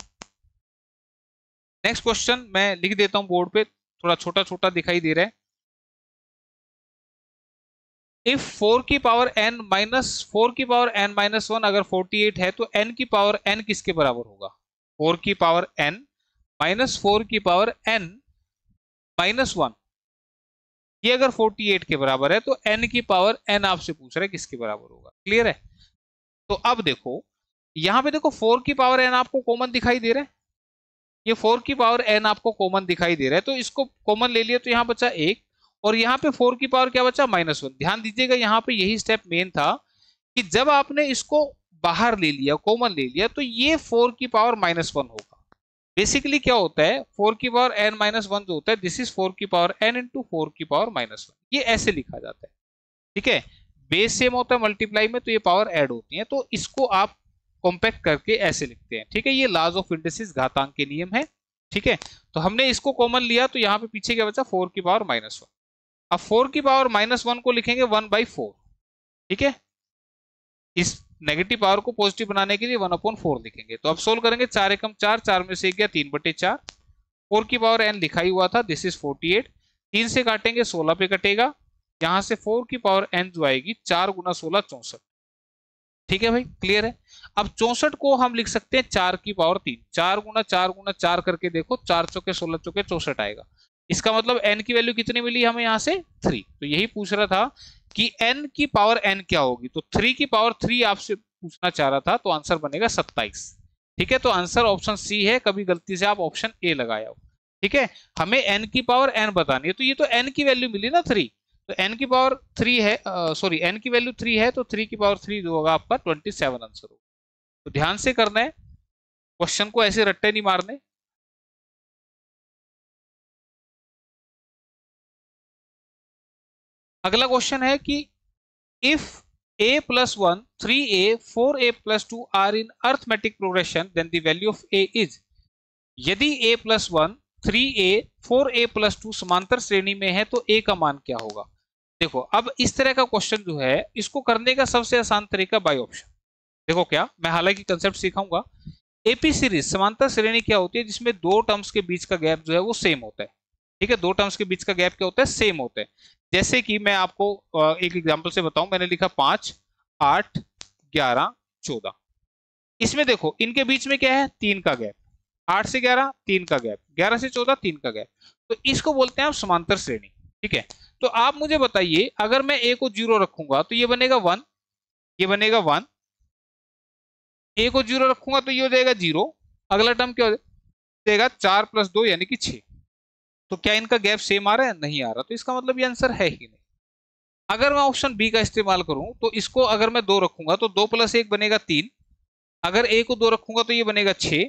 क्वेश्चन मैं लिख देता हूं बोर्ड पे, थोड़ा छोटा छोटा दिखाई दे रहा है। इफ 4 की पावर n माइनस 4 की पावर n माइनस 1 अगर 48 है, तो n की पावर n किसके बराबर होगा? 4 की पावर n माइनस 4 की पावर n माइनस 1, ये अगर 48 के बराबर है, तो n की पावर n आपसे पूछ रहा है किसके बराबर होगा। क्लियर है? तो अब देखो, यहां पे देखो 4 की पावर n आपको कॉमन दिखाई दे रहा है, ये 4 की पावर n आपको कॉमन दिखाई दे रहा है, तो इसको कॉमन ले लिया तो यहां बचा 1, और यहाँ पे 4 की पावर क्या बचा? -1। ध्यान दीजिएगा, यहाँ पे यही स्टेप मेन था कि जब आपने इसको बाहर ले लिया, कॉमन ले लिया, तो ये 4 की पावर -1 होगा। बेसिकली क्या होता है? 4 की पावर n-1 जो होता है, दिस इज 4 की पावर n इंटू 4 की पावर -1, ये ऐसे लिखा जाता है। ठीक है, बेस सेम होता है मल्टीप्लाई में, तो ये पावर ऐड होती है, तो इसको आप कॉम्पैक्ट करके ऐसे लिखते हैं। ठीक है, ये लॉज ऑफ इंडिसेस, घातांक के नियम है। ठीक है, तो हमने इसको कॉमन लिया, तो यहाँ पे पीछे क्या बचा? 4 की पावर -1। अब 4 की पावर -1 को लिखेंगे 1/4। ठीक है, इस नेगेटिव पावर को पॉजिटिव बनाने के लिए 1/4 लिखेंगे। तो अब सोल्व करेंगे, 4 एकम 4, 4 में से गया 3/4, 4 की पावर n लिखा ही हुआ था, दिस इज 48, 3 से काटेंगे 16 पे कटेगा, यहां से 4 की पावर n जो आएगी 4 गुना 16 64। ठीक है भाई, क्लियर है? अब 64 को हम लिख सकते हैं 4 की पावर 3, 4 गुना 4 गुना 4 करके देखो, 4 चौके 16 चौके 64 आएगा। इसका मतलब n की वैल्यू कितनी मिली हमें यहाँ से? 3। तो यही पूछ रहा था कि n की पावर n क्या होगी, तो 3 की पावर 3 आपसे पूछना चाह रहा था, तो आंसर बनेगा 27। ठीक है, तो आंसर ऑप्शन सी है, कभी गलती से आप ऑप्शन ए लगाया हो। ठीक है, हमें n की पावर n बतानी है, तो ये तो n की वैल्यू मिली ना 3, तो n की पावर 3 है, सॉरी n की वैल्यू 3 है, तो 3 की पावर 3 जो होगा आपका 27 आंसर होगा। तो ध्यान से करना है, क्वेश्चन को ऐसे रट्टे नहीं मारने। अगला क्वेश्चन है कि if a + 1 3a 4a + 2 are in arithmetic progression, then the value of a is. यदि a + 1 3a 4a + 2 समांतर श्रेणी में है, तो a का मान क्या होगा? देखो, अब इस तरह का क्वेश्चन जो है, इसको करने का सबसे आसान तरीका बाय ऑप्शन। देखो क्या, मैं हालांकि कंसेप्ट सिखाऊंगा। एपी सीरीज समांतर श्रेणी क्या होती है? जिसमें दो टर्म्स के बीच का गैप जो है वो सेम होता है। ठीक है, दो टर्म्स के बीच का गैप क्या होता है? सेम होता है। जैसे कि मैं आपको एक एग्जांपल से बताऊं, मैंने लिखा 5 8 11 14। इसमें देखो, इनके बीच में क्या है? 3 का गैप। 8 से 11 3 का गैप, 11 से 14 3 का गैप, तो इसको बोलते हैं आप समांतर श्रेणी। ठीक है, तो आप मुझे बताइए, अगर मैं a को 0 रखूंगा तो ये बनेगा 1, ये बनेगा 1, a को 0 रखूंगा तो ये हो जाएगा 0, अगला टर्म क्या हो जाएगा? 4 + 2 यानी कि 6। तो क्या इनका गैप सेम आ रहा है? नहीं आ रहा, तो इसका मतलब ये आंसर है ही नहीं। अगर मैं ऑप्शन बी का इस्तेमाल करूं, तो इसको अगर मैं 2 रखूंगा तो 2 + 1 बनेगा 3, अगर a को 2 रखूंगा तो ये बनेगा 6,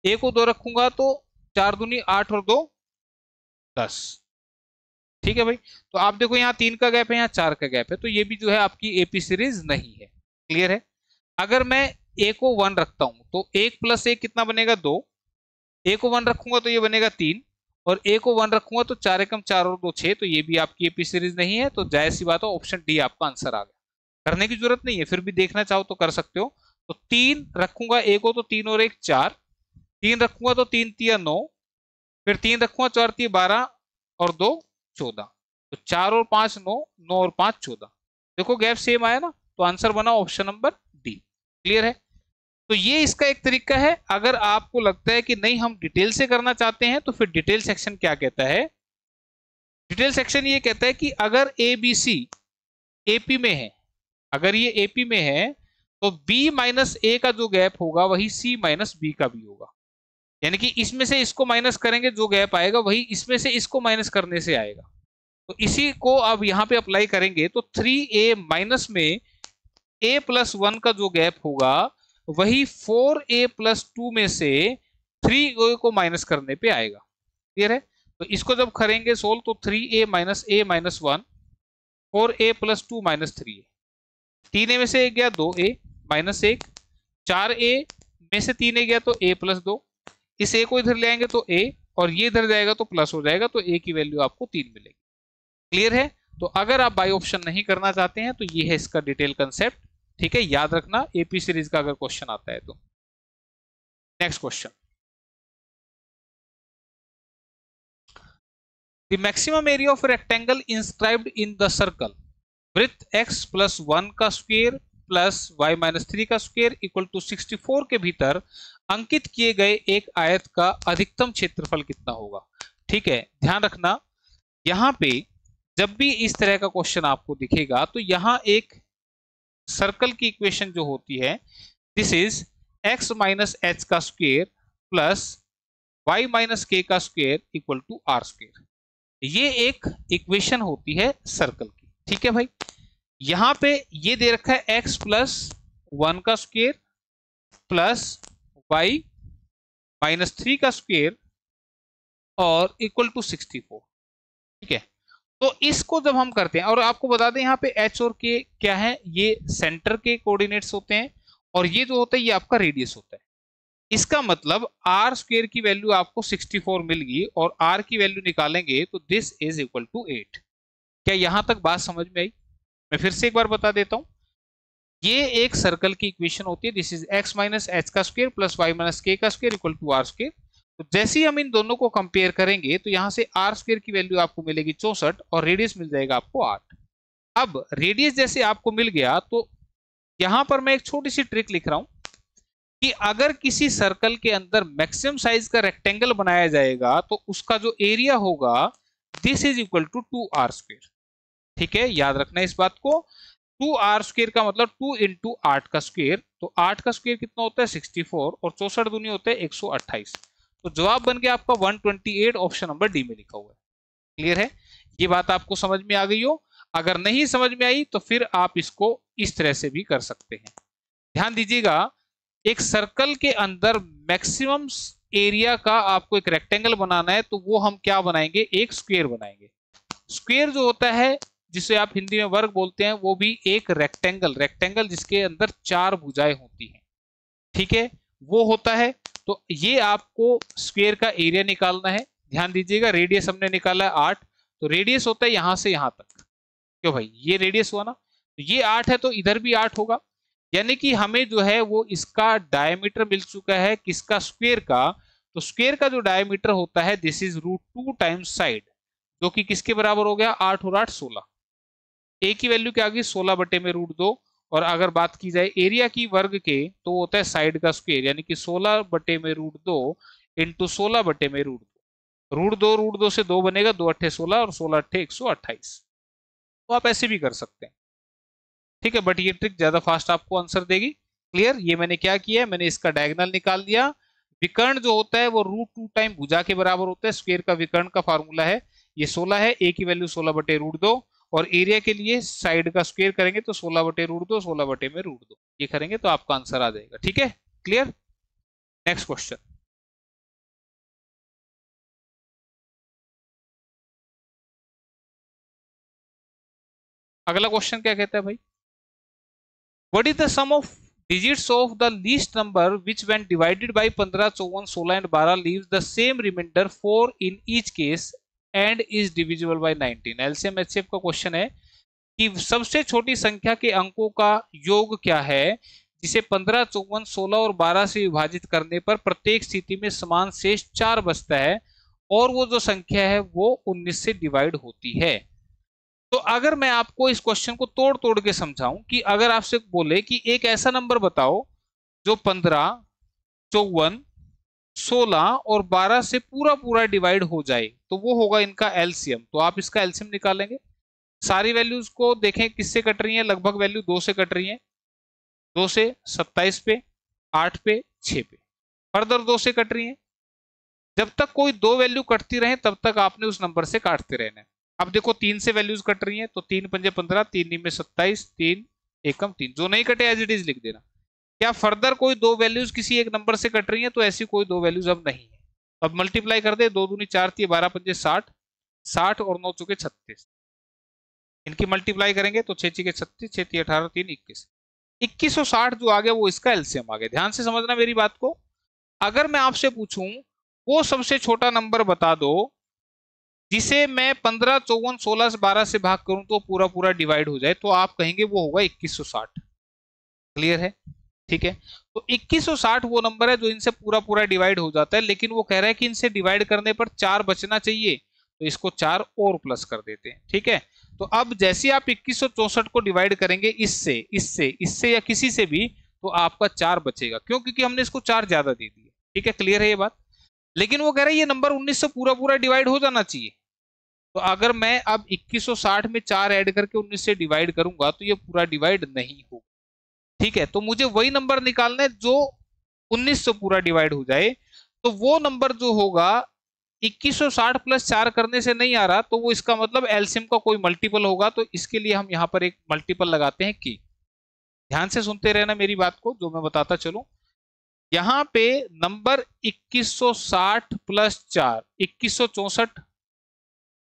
a को 2 रखूंगा तो 4 दूनी 8 और 2 10। ठीक है भाई, तो आप देखो यहाँ 3 का गैप है, यहाँ 4 का गैप है, तो ये भी जो है आपकी एपी सीरीज नहीं है। क्लियर है? अगर मैं a को 1 रखता हूं तो 1 + 1 कितना बनेगा? 2, a को 1 रखूंगा तो ये बनेगा 3, और a को 1 रखूंगा तो 4 एकम 4 और 2 6, तो ये भी आपकी एपी सीरीज नहीं है। तो जाहिर सी बात है, ऑप्शन डी आपका आंसर आ गया। करने की जरूरत नहीं है, फिर भी देखना चाहो तो कर सकते हो। तो 3 रखूंगा a को, तो 3 और 1 4, 3 रखूंगा तो 3 3 9, फिर 3 रखूंगा 4 3 12 और 2 14, तो 4 और 5 9, 9 और 5 14। देखो गैप सेम आया ना, तो आंसर बना ऑप्शन नंबर डी। क्लियर है? तो ये इसका एक तरीका है। अगर आपको लगता है कि नहीं हम डिटेल से करना चाहते हैं, तो फिर डिटेल सेक्शन क्या कहता है? डिटेल सेक्शन ये कहता है कि अगर ए बी सी एपी में है, अगर ये एपी में है, तो b - a का जो गैप होगा वही c - b का भी होगा। यानी कि इसमें से इसको माइनस करेंगे, जो गैप आएगा वही इसमें से इसको माइनस करने से आएगा। तो इसी को अब यहाँ पे अप्लाई करेंगे तो 3a माइनस में a+1 का जो गैप होगा वही 4a+2 में से 3a को माइनस करने पे आएगा। क्लियर है? तो इसको जब करेंगे सोल्व तो 3a minus a minus 1 4a+2 minus 3a, 3a में से 1 गया 2a माइनस 1, 4a में से 3a गया तो a+2, इस a को इधर ले आएंगे तो a और ये इधर जाएगा तो प्लस हो जाएगा, तो a की वैल्यू आपको 3 मिलेगी। क्लियर है? तो अगर आप बाई ऑप्शन नहीं करना चाहते हैं तो ये है इसका डिटेल कंसेप्ट। ठीक है, याद रखना एपी सीरीज का अगर क्वेश्चन आता है तो। Next question, the maximum area of rectangle inscribed in the circle width x+1 का स्क्वायर प्लस y-3 का स्क्वायर इक्वल टू 64 के भीतर अंकित किए गए एक आयत का अधिकतम क्षेत्रफल कितना होगा। ठीक है, ध्यान रखना यहां पे जब भी इस तरह का क्वेश्चन आपको दिखेगा तो यहां एक सर्कल की इक्वेशन जो होती है, this is x minus h का square plus y minus k का square equal to r square, ये एक इक्वेशन होती है सर्कल की। ठीक है भाई, यहां पे ये दे रखा है x+1 का स्क्वायर प्लस y-3 का स्क्वायर और इक्वल टू 64। ठीक है, तो इसको जब हम करते हैं, और आपको बता दें यहाँ पे h और k क्या है, ये सेंटर के कोऑर्डिनेट्स होते हैं और ये जो होता है ये आपका रेडियस होता है। इसका मतलब आर स्क्वायर की वैल्यू आपको 64 मिल गई और आर की वैल्यू निकालेंगे तो दिस इज इक्वल टू 8। क्या यहां तक बात समझ में आई? मैं फिर से एक बार बता देता हूं, ये एक सर्कल की इक्वेशन होती है, this is x minus h का square plus y minus k का square equal to r square. तो जैसे ही हम इन दोनों को कंपेयर करेंगे तो यहां से आर स्क्वायर की वैल्यू आपको मिलेगी 64 और रेडियस मिल जाएगा आपको 8। अब रेडियस जैसे आपको मिल गया तो यहां पर मैं एक छोटी सी ट्रिक लिख रहा हूं कि अगर किसी सर्कल के अंदर मैक्सिमम साइज का रेक्टेंगल बनाया जाएगा तो उसका जो एरिया होगा this is equal to 2r square. ठीक है, याद रखना इस बात को, 2r स्क्वायर का मतलब 2 इंटू 8 का स्क्वायर, तो 8 का स्क्वायर कितना होता है 64 और 64 दूनी होता है 128। तो जवाब बन गया आपका 128, ऑप्शन नंबर डी में लिखा हुआ है। क्लियर है? ये बात आपको समझ में आ गई हो? अगर नहीं समझ में आई तो फिर आप इसको इस तरह से भी कर सकते हैं। ध्यान दीजिएगा, एक सर्कल के अंदर मैक्सिमम एरिया का आपको एक रेक्टेंगल बनाना है तो वो हम क्या बनाएंगे, एक स्क्वायर बनाएंगे। स्क्वायर जो होता है जिसे आप हिंदी में वर्ग बोलते हैं वो भी एक रेक्टेंगल जिसके अंदर 4 भुजाएं होती हैं। ठीक है, वो होता है। तो ये आपको स्क्वायर का एरिया निकालना है। ध्यान दीजिएगा, रेडियस हमने निकाला है 8, तो रेडियस होता है यहां से यहां तक। क्यों भाई, ये रेडियस हुआ ना, तो ये 8 है तो इधर भी 8 होगा, यानी कि हमें जो है वो इसका डायमीटर मिल चुका है किसका, स्क्वायर का। तो स्क्वायर का जो डायमीटर होता है दिस इज √2 टाइम्स साइड, जो कि किसके बराबर हो गया, 8 और 8 16। ए की वैल्यू क्या आ गई 16 बटे में √2, और अगर बात की जाए एरिया की वर्ग के तो वो होता है साइड का स्क्वायर, यानी कि 16 बटे में √2 इंटू 16 बटे में √2 से 2 बनेगा, 2 अट्ठे 16 और 16 अट्ठे 128। तो आप ऐसे भी कर सकते हैं। ठीक है, बट ये ट्रिक ज्यादा फास्ट आपको आंसर देगी। क्लियर? ये मैंने क्या किया है, मैंने इसका डायगोनल निकाल दिया। विकर्ण जो होता है वो √2 टाइम भुजा के बराबर होता है। स्क्वायर का विकर्ण का फार्मूला है, ये 16 है, ए की वैल्यू 16 बटे √2, और एरिया के लिए साइड का स्क्वायर करेंगे तो 16 बटे √2 16 बटे में √2, ये करेंगे तो आपका आंसर आ जाएगा। ठीक है, क्लियर? नेक्स्ट क्वेश्चन, अगला क्वेश्चन क्या कहता है भाई, what is the sum of digits of the least number which when divided by 15 54 16 and 12 leaves the same remainder 4 in each case and is divisible by 19। LCM HCF का question है कि सबसे छोटी संख्या के अंकों का योग क्या है जिसे 15 54 16 और 12 से विभाजित करने पर प्रत्येक स्थिति में समान शेष 4 बचता है और वो जो संख्या है वो 19 से डिवाइड होती है। तो अगर मैं आपको इस क्वेश्चन को तोड़ तोड़ के समझाऊं कि अगर आपसे बोले कि एक ऐसा नंबर बताओ जो 15 54 16 और 12 से पूरा पूरा डिवाइड हो जाए, तो वो होगा इनका एलसीएम। तो आप इसका एलसीएम निकालेंगे। सारी वैल्यूज को देखें किससे कट रही है, लगभग वैल्यू 2 से कट रही है। 2 से 27 पे, 8 पे, 6 पे, फर्दर 2 से कट रही है, जब तक कोई दो वैल्यू कटती रहे तब तक आपने उस नंबर से काटते रहना है। अब देखो 3 से वैल्यूज कट रही हैं, तो 3 पंजे 15, 3 नी में 27, 3 एकम 3, जो नहीं कटे एज इट इज लिख देना। क्या फर्दर कोई दो वैल्यूज किसी एक नंबर से कट रही हैं? तो ऐसी कोई दो वैल्यूज अब नहीं है। अब मल्टीप्लाई कर दे, 2 दूनी 4 थी, 12 पंजे 60, 60 और 9 चुके 36, इनकी मल्टीप्लाई करेंगे तो 6 के 36, 6 ती 18, 3 21, 2160 जो आ गया वो इसका एलसीएम आ गया। ध्यान से समझना मेरी बात को। अगर मैं आपसे पूछूं वो सबसे छोटा नंबर बता दो जिसे मैं 15, 54, 16, 12 से भाग करूं तो पूरा पूरा डिवाइड हो जाए, तो आप कहेंगे वो होगा 2160। क्लियर है? ठीक है, तो 2160 वो नंबर है जो इनसे पूरा पूरा डिवाइड हो जाता है, लेकिन वो कह रहा है कि इनसे डिवाइड करने पर 4 बचना चाहिए, तो इसको 4 और प्लस कर देते हैं। ठीक है, तो अब जैसे आप 2164 को डिवाइड करेंगे इससे इससे इससे या किसी से भी, तो आपका 4 बचेगा। क्यों? क्योंकि हमने इसको 4 ज्यादा दे दिए। ठीक है, क्लियर है ये बात? लेकिन वो कह रहा है ये नंबर 19 से पूरा पूरा डिवाइड हो जाना चाहिए। तो अगर मैं अब 2160 में 4 ऐड करके 19 से डिवाइड करूंगा तो ये पूरा डिवाइड नहीं होगा। ठीक है, तो मुझे वही नंबर निकालना है जो 19 से पूरा डिवाइड हो जाए। तो वो नंबर जो होगा 2160 प्लस 4 करने से नहीं आ रहा, तो वो इसका मतलब एलसीएम का कोई मल्टीपल होगा। तो इसके लिए हम यहाँ पर एक मल्टीपल लगाते हैं की। ध्यान से सुनते रहना मेरी बात को जो मैं बताता चलूं। यहां पे नंबर 2160 प्लस 4 2164,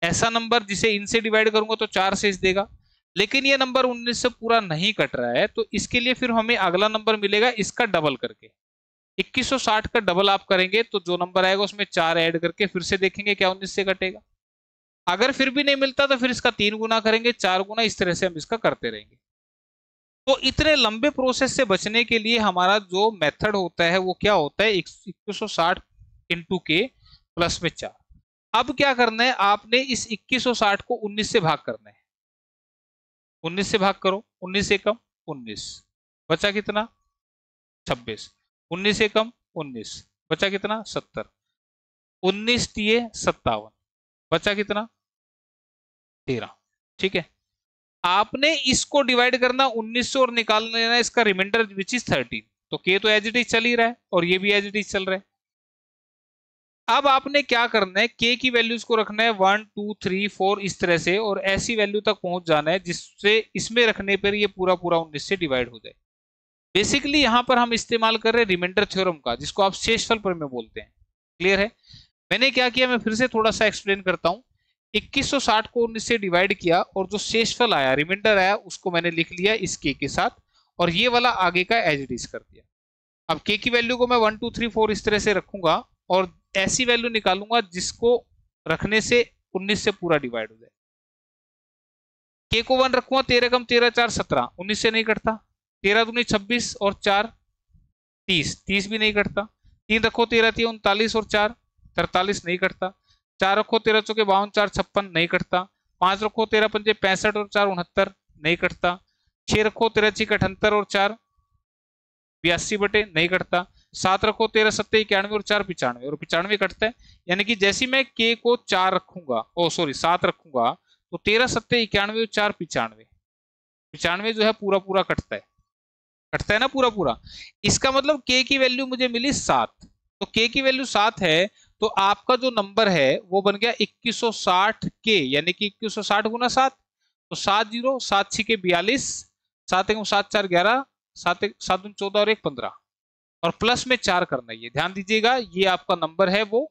ऐसा नंबर जिसे इनसे डिवाइड करूंगा तो 4 शेष देगा। लेकिन ये नंबर 19 से पूरा नहीं कट रहा है, तो इसके लिए फिर हमें अगला नंबर मिलेगा इसका डबल करके। 2160 का डबल आप करेंगे तो जो नंबर आएगा उसमें 4 ऐड करके फिर से देखेंगे क्या 19 से कटेगा। अगर फिर भी नहीं मिलता तो फिर इसका 3 गुना करेंगे, 4 गुना, इस तरह से हम इसका करते रहेंगे। तो इतने लंबे प्रोसेस से बचने के लिए हमारा जो मेथड होता है वो क्या होता है, 2160 इंटू के प्लस में 4। अब क्या करना है, आपने इस 2160 को 19 से भाग करना है। 19 से भाग करो, 19 से कम 19, बचा कितना 26, 19 से कम 19, बचा कितना 70, 19 दिए 57, बचा कितना 13। ठीक है, आपने इसको डिवाइड करना 19 से और निकाल लेना इसका रिमाइंडर विच इज 13। तो के तो एज इट इज चल ही रहा है और ये भी एज इट इज चल रहा है। अब आपने क्या करना है, के की वैल्यूज को रखना है 1, 2, 3, 4 इस तरह से, और ऐसी वैल्यू तक पहुंच जाना है जिससे इसमें रखने पर ये पूरा पूरा 19 से डिवाइड हो जाए। बेसिकली यहां पर हम इस्तेमाल कर रहे हैं रिमाइंडर थ्योरम का, जिसको आप शेषफल प्रमेय बोलते हैं। क्लियर है? मैंने क्या किया, मैं फिर से थोड़ा सा एक्सप्लेन करता हूं। 2160 को 19 से डिवाइड किया और जो शेषफल आया, रिमाइंडर आया, उसको मैंने लिख लिया इस के साथ, और ये वाला आगे का एज इट इज कर दिया। अब के की वैल्यू को मैं 1, 2, 3, 4 इस तरह से रखूंगा और ऐसी वैल्यू निकालूंगा जिसको रखने से 19 से पूरा डिवाइड हो जाए। के को 1 रखूंगा, 13 कम 13, 4 17, 19 से नहीं कटता। 13 दूनी 26 और 4 30, 30 भी नहीं कटता। 3 रखो 13 थी 39 और 4 43, नहीं कटता। 4 रखो 13 चौके 52, 4 56, नहीं कटता। 5 रखो 13 पंजे 65 और 4 69, नहीं कटता। 6 रखो 13 छिक 78 और 4 82 बटे, नहीं कटता। 7 रखो 13 सत्ते 91 और 4 95, और 95 कटता है। यानी कि जैसी मैं के को 4 रखूंगा, ओ सॉरी 7 रखूंगा, तो 13 सत्ते 91 और 4 95, 95 जो है पूरा पूरा कटता है ना पूरा पूरा। इसका मतलब के की वैल्यू मुझे मिली 7। तो के की वैल्यू 7 है, तो आपका जो नंबर है वो बन गया 2160 के, यानी कि 2160 गुना 7, तो 7 0, 7 6 42, 7 1 7 4 11, 7 7 14 और 1 15, और प्लस में 4 करना है। ध्यान दीजिएगा, ये आपका नंबर है वो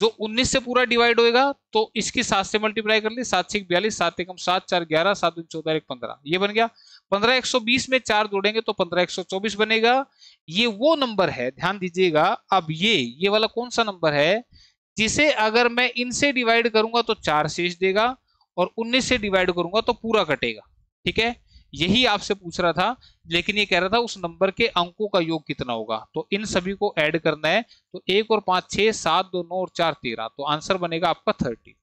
जो 19 से पूरा डिवाइड होएगा, तो इसकी 7 से मल्टीप्लाई कर ली, 7 6 42, 7 1 7 4 11, 7 2 14 1 15, ये बन गया 15 120 में 4 जोड़ेंगे तो 15 124 बनेगा। ये वो नंबर है, ध्यान दीजिएगा। अब ये वाला कौन सा नंबर है जिसे अगर मैं इनसे डिवाइड करूंगा तो 4 शेष देगा और 19 से डिवाइड करूंगा तो पूरा कटेगा। ठीक है, यही आपसे पूछ रहा था, लेकिन ये कह रहा था उस नंबर के अंकों का योग कितना होगा, तो इन सभी को ऐड करना है। तो 1 और 5 6, 7 2 9 और 4 13, तो आंसर बनेगा आपका 13।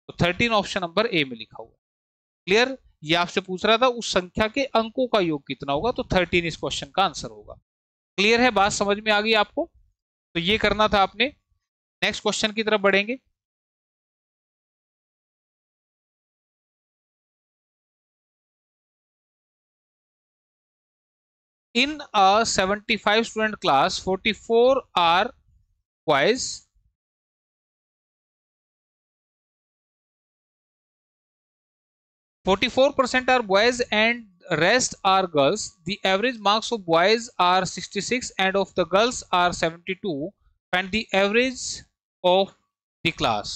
तो 13 ऑप्शन नंबर ए में लिखा हुआ। क्लियर? ये आपसे पूछ रहा था उस संख्या के अंकों का योग कितना होगा, तो 13 इस क्वेश्चन का आंसर होगा। क्लियर है? बात समझ में आ गई आपको? तो ये करना था आपने। नेक्स्ट क्वेश्चन की तरफ बढ़ेंगे। In a 75 student class, 44 are boys 44% are boys and rest are girls. The average marks of boys are 66 and of the girls are 72. Find the average of the class.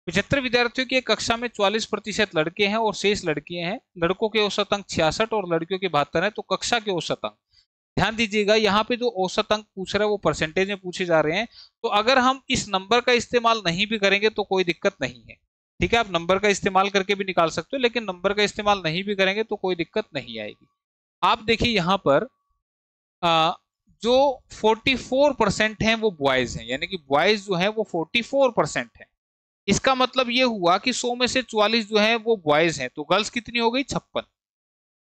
75 विद्यार्थियों की एक कक्षा में 44% लड़के हैं और शेष लड़कियां हैं। लड़कों के औसत अंक 66 और लड़कियों के 72 है। तो कक्षा के औसत अंक, ध्यान दीजिएगा यहाँ पे जो औसत अंक पूछ रहा है वो परसेंटेज में पूछे जा रहे हैं। तो अगर हम इस नंबर का इस्तेमाल नहीं भी करेंगे तो कोई दिक्कत नहीं है, ठीक है। आप नंबर का इस्तेमाल करके भी निकाल सकते हो, लेकिन नंबर का इस्तेमाल नहीं भी करेंगे तो कोई दिक्कत नहीं आएगी। आप देखिए यहाँ पर जो 44% हैं वो बॉयज हैं, यानी कि बॉयज जो है वो 44% है। इसका मतलब ये हुआ कि 100 में से 44 जो है वो बॉयज हैं। तो गर्ल्स कितनी हो गई 56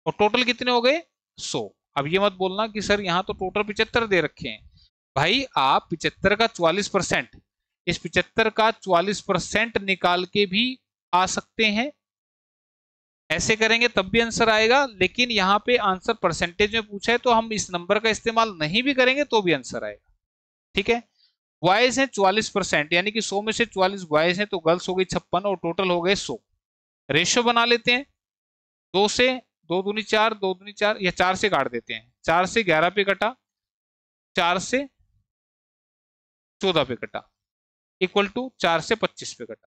और टोटल कितने हो गए 100। अब ये मत बोलना कि सर यहाँ तो टोटल 75 दे रखे हैं। भाई आप 75 का 44%, इस 75 का 44% निकाल के भी आ सकते हैं, ऐसे करेंगे तब भी आंसर आएगा। लेकिन यहाँ पे आंसर परसेंटेज में पूछा है तो हम इस नंबर का इस्तेमाल नहीं भी करेंगे तो भी आंसर आएगा, ठीक है। बॉयज हैं 44%, यानी कि 100 में से 44 बॉयज हैं, तो गर्ल्स हो गई 56 और टोटल हो गए 100। रेशियो बना लेते हैं, 2 से 2 दूनी 4, 2 दूनी 4 या 4 से काट देते हैं। 4 से 11 पे कटा, 4 से 14 पे कटा, इक्वल टू 4 से 25 पे कटा,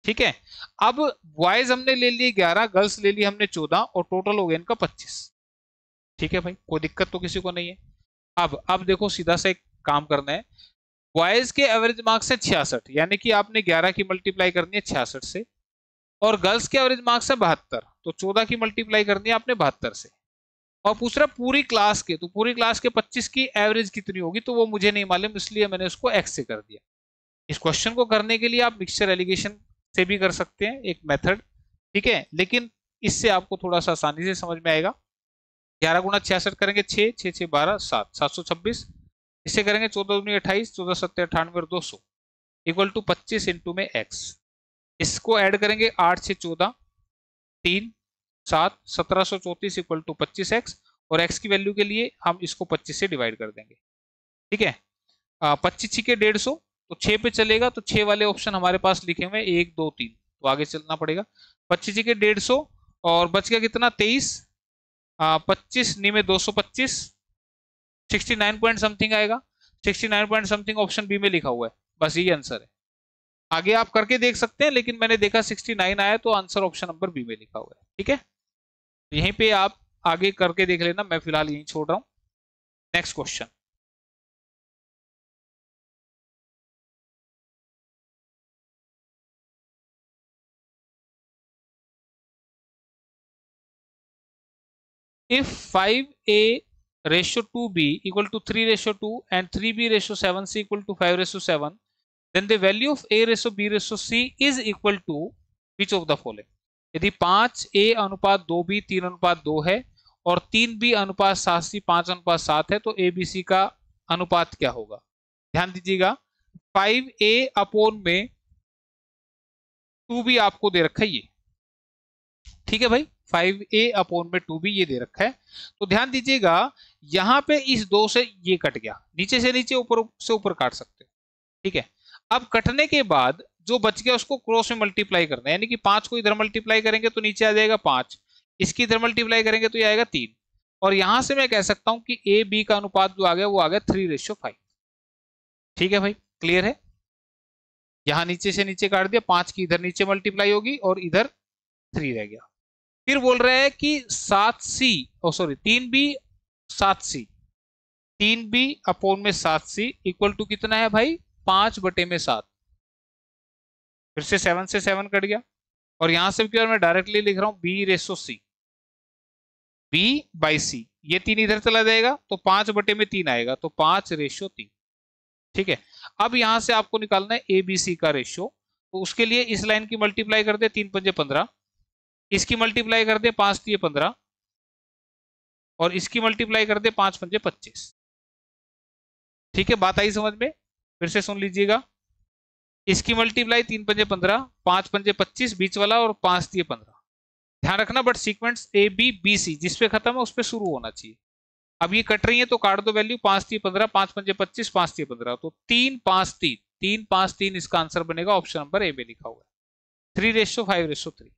ठीक है। अब बॉयज हमने ले लिए 11, गर्ल्स ले लिए हमने 14 और टोटल हो गया इनका 25, ठीक है भाई, कोई दिक्कत तो किसी को नहीं है। अब देखो सीधा सा एक काम करना है। बॉयज के एवरेज मार्क्स है 66, यानी कि आपने 11 की मल्टीप्लाई करनी है 66 से, और गर्ल्स के एवरेज मार्क्स है 72, तो 14 की मल्टीप्लाई करनी है आपने 72 से। और पूछ रहा पूरी क्लास के, तो पूरी क्लास के 25 की एवरेज कितनी होगी, तो वो मुझे नहीं मालूम, इसलिए मैंने उसको एक्स से कर दिया। इस क्वेश्चन को करने के लिए आप मिक्सचर एलिगेशन से भी कर सकते हैं, एक मेथड, ठीक है, लेकिन इससे आपको थोड़ा सा आसानी से समझ में आएगा। 11 गुना 66 करेंगे 6, 6 6 12 7, 726। इससे करेंगे 14 दूनी 28, 14 सत्ते 98 और 200 इक्वल टू 25 इंटू में एक्स। इसको ऐड करेंगे 8 6 14 3 7, 1734 इक्वल टू 25x, और x की वैल्यू के लिए हम इसको 25 से डिवाइड कर देंगे, ठीक है। 25 के 150, तो 6 पे चलेगा, तो 6 वाले ऑप्शन हमारे पास लिखे हुए 1 2 3, तो आगे चलना पड़ेगा। 25 के 150 और बच गया कितना 23, 25 नी में 225, 69 पॉइंट समथिंग आएगा। 69 पॉइंट समथिंग ऑप्शन बी में लिखा हुआ है, बस यही आंसर है। आगे आप करके देख सकते हैं, लेकिन मैंने देखा 69 आया तो आंसर ऑप्शन नंबर बी में लिखा हुआ है, ठीक है। यहीं पे आप आगे करके देख लेना, मैं फिलहाल यहीं छोड़ रहा हूं। Next question, if 5a ratio 2b equal to 3 ratio 2 and 3b ratio 7c equal to 5 ratio 7, then the value of a ratio b ratio c is equal to which of the following। यदि 5a अनुपात 2b 3 अनुपात 2 है और 3b अनुपात 7c 5 अनुपात 7 है, तो abc का अनुपात क्या होगा। ध्यान दीजिएगा, 5a अपॉन में 2b आपको दे रखा है ये, ठीक है भाई, 5a अपॉन में 2b ये दे रखा है। तो ध्यान दीजिएगा यहां पे इस 2 से ये कट गया, नीचे से नीचे ऊपर से ऊपर काट सकते हो, ठीक है। अब कटने के बाद जो बच गया उसको क्रॉस में मल्टीप्लाई करना है, यानी कि 5 को इधर मल्टीप्लाई करेंगे तो नीचे आ जाएगा 5, इसकी इधर मल्टीप्लाई करेंगे तो ये आएगा 3, और यहां से मैं कह सकता हूं कि ए बी का अनुपात जो आ गया वो आ गया 3:5, ठीक है भाई, क्लियर है। यहां नीचे से नीचे काट दिया, 5 की इधर नीचे मल्टीप्लाई होगी और इधर 3 रह गया। फिर बोल रहे हैं कि 7c, ओ sorry 3b 7c, 3b upon में 7c इक्वल टू कितना है भाई 5/7। फिर से 7 से 7 कट गया, और यहां से भी मैं डायरेक्टली लिख रहा हूं b/c, b/c, ये 3 इधर चला जाएगा तो 5/3 आएगा, तो 5:3, ठीक है। अब यहां से आपको निकालना है ए बी सी का रेशियो, तो उसके लिए इस लाइन की मल्टीप्लाई कर दे 3 पंजे 15, इसकी मल्टीप्लाई कर दे 5 3 15, और इसकी मल्टीप्लाई कर दे 5 पंजे 25, ठीक है। बात आई समझ में, फिर से सुन लीजिएगा, इसकी मल्टीप्लाई 3 पंजे 15, 5 पंजे 25 बीच वाला, और 5 3 15, ध्यान रखना, but sequence a b b c जिस पे खत्म है उस पे शुरू होना चाहिए। अब ये कट रही है तो काट दो वैल्यू, 5 3 15, 5 पंजे 25, 5 3 15, तो 3 5 3, 3 5 3 इसका आंसर बनेगा, ऑप्शन नंबर ए में लिखा हुआ है 3:5:3।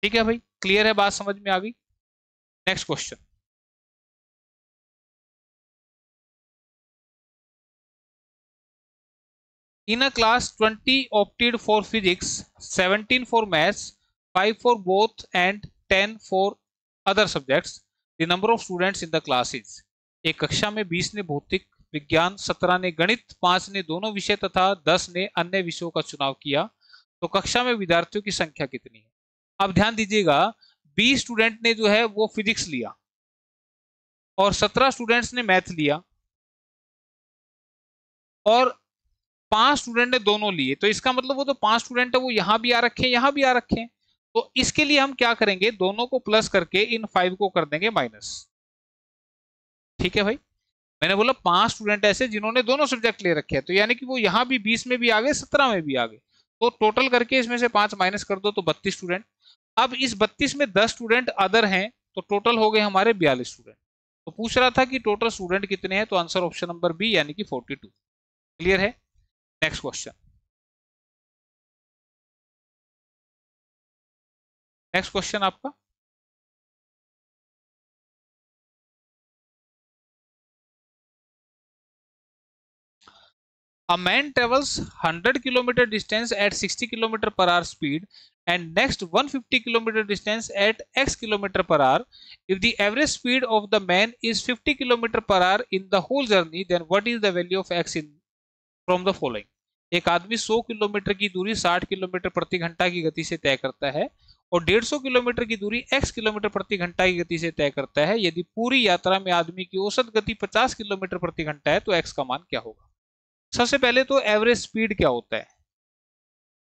ठीक है भाई, क्लियर है, बात समझ में आ गई। Next question. In a class 20 opted for physics, 17 for maths, 5 for both and 10 for other subjects. The number of students in the class is। एक कक्षा में 20 ने भौतिक विज्ञान, 17 ने गणित, 5 ने दोनों विषय तथा 10 ने अन्य विषयों का चुनाव किया, तो कक्षा में विद्यार्थियों की संख्या कितनी है। अब ध्यान दीजिएगा, 20 स्टूडेंट ने जो है वो फिजिक्स लिया और 17 स्टूडेंट्स ने मैथ लिया और 5 स्टूडेंट ने दोनों लिए, तो इसका मतलब वो तो 5 स्टूडेंट है वो यहां भी आ रखे हैं, यहां भी आ रखे हैं। तो इसके लिए हम क्या करेंगे, दोनों को प्लस करके इन 5 को कर देंगे माइनस। ठीक है भाई, मैंने बोला 5 स्टूडेंट ऐसे जिन्होंने दोनों सब्जेक्ट ले रखे हैं, तो यानी कि वो यहां भी 20 में भी आ गए, 17 में भी आ गए, तो टोटल करके इसमें से 5 माइनस कर दो तो 32 स्टूडेंट। अब इस 32 में 10 स्टूडेंट अदर हैं, तो टोटल हो गए हमारे 42 स्टूडेंट। तो पूछ रहा था कि टोटल स्टूडेंट कितने हैं, तो आंसर ऑप्शन नंबर बी यानी कि 42। क्लियर है। Next question. नेक्स्ट क्वेश्चन आपका, a man travels 100 kilometer distance at 60 kilometer per hour speed and next 150 kilometer distance at x kilometer per hour. If the average speed of the man is 50 kilometer per hour in the whole journey, then what is the value of x in from the following। एक आदमी 100 kilometre की दूरी 60 kilometre प्रति घंटा की गति से तय करता है और 150 किलोमीटर की दूरी x किलोमीटर प्रति घंटा की गति से तय करता है। यदि पूरी यात्रा में आदमी की औसत गति 50 किलोमीटर प्रति घंटा है तो x का मान क्या होगा। सबसे पहले तो एवरेज स्पीड क्या होता है,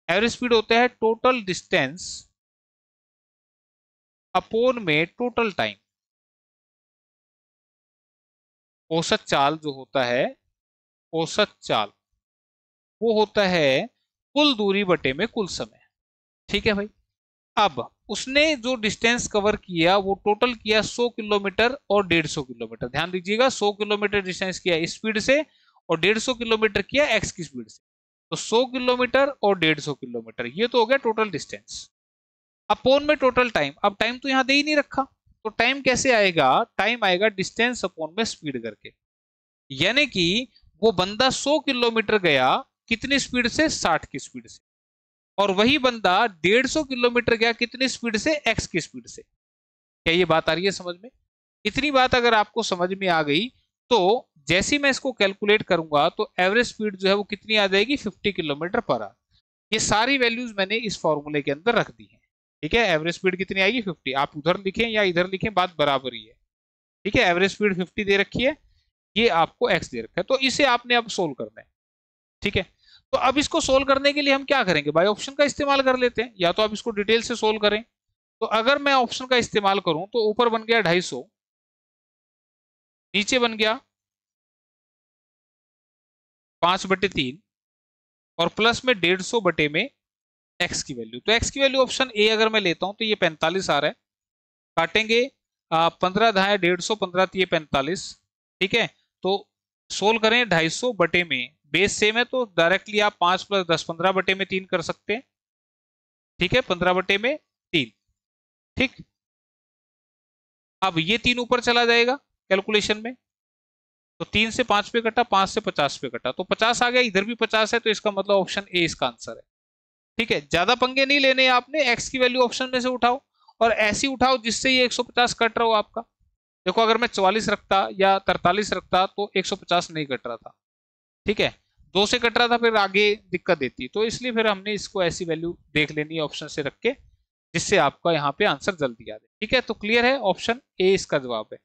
एवरेज स्पीड होता है टोटल डिस्टेंस अपोन में टोटल टाइम। औसत चाल जो होता है, औसत चाल वो होता है कुल दूरी बटे में कुल समय। ठीक है भाई, अब उसने जो डिस्टेंस कवर किया वो टोटल किया 100 किलोमीटर और 150 किलोमीटर। ध्यान दीजिएगा, 100 किलोमीटर डिस्टेंस किया स्पीड से और 150 किलोमीटर किया एक्स की स्पीड से, तो 100 किलोमीटर और 150 किलोमीटर ये तो हो गया टोटल डिस्टेंस। अपोन में टोटल टाइम, अब टाइम तो यहां दे ही नहीं रखा, तो टाइम कैसे आएगा, टाइम आएगा डिस्टेंस अपोन में स्पीड करके। यानी कि वो बंदा 100 किलोमीटर गया कितनी स्पीड से, 60 की स्पीड से, और वही बंदा 150 किलोमीटर गया कितनी स्पीड से, एक्स की स्पीड से। क्या ये बात आ रही है समझ में। इतनी बात अगर आपको समझ में आ गई तो जैसे ही मैं इसको कैलकुलेट करूंगा तो एवरेज स्पीड जो है वो कितनी आ जाएगी, 50 किलोमीटर पर आवर। ये सारी वैल्यूज मैंने इस फॉर्मूले के अंदर रख दी है। ठीक है, एवरेज स्पीड कितनी आएगी 50, आप उधर लिखें या इधर लिखें बात बराबर ही है। ठीक है, एवरेज स्पीड 50 दे रखी है, ये आपको एक्स दे रखा है, तो इसे आपने अब सोल्व करना है। ठीक है, तो अब इसको सोल्व करने के लिए हम क्या करेंगे, बाय ऑप्शन का इस्तेमाल कर लेते हैं, या तो आप इसको डिटेल से सोल्व करें। तो अगर मैं ऑप्शन का इस्तेमाल करूं तो ऊपर बन गया 250, नीचे बन गया 5/3 और प्लस में 150 बटे में एक्स की वैल्यू। तो एक्स की वैल्यू ऑप्शन ए अगर मैं लेता हूं तो ये 45 आ रहा है, काटेंगे 15 धाए 150, 15 ये 45। ठीक है, तो सोल्व करें 250 बटे में, बेस सेम है तो डायरेक्टली आप 5 + 10 15 बटे में 3 कर सकते हैं। ठीक है, 15 बटे में 3। ठीक, अब ये 3 ऊपर चला जाएगा कैलकुलेशन में, तो 3 से 5 पे कटा, 5 से 50 पे कटा, तो 50 आ गया, इधर भी 50 है, तो इसका मतलब ऑप्शन ए इसका आंसर है। ठीक है, ज्यादा पंगे नहीं लेने आपने, एक्स की वैल्यू ऑप्शन में से उठाओ और ऐसी उठाओ जिससे ये 150 कट रहा हो आपका। देखो अगर मैं 44 रखता या 43 रखता तो 150 नहीं कट रहा था। ठीक है, 2 से कट रहा था फिर आगे दिक्कत देती, तो इसलिए फिर हमने इसको ऐसी वैल्यू देख लेनी है ऑप्शन से रख के, जिससे आपका यहाँ पे आंसर जल्दी आ जाए। ठीक है, तो क्लियर है, ऑप्शन ए इसका जवाब है।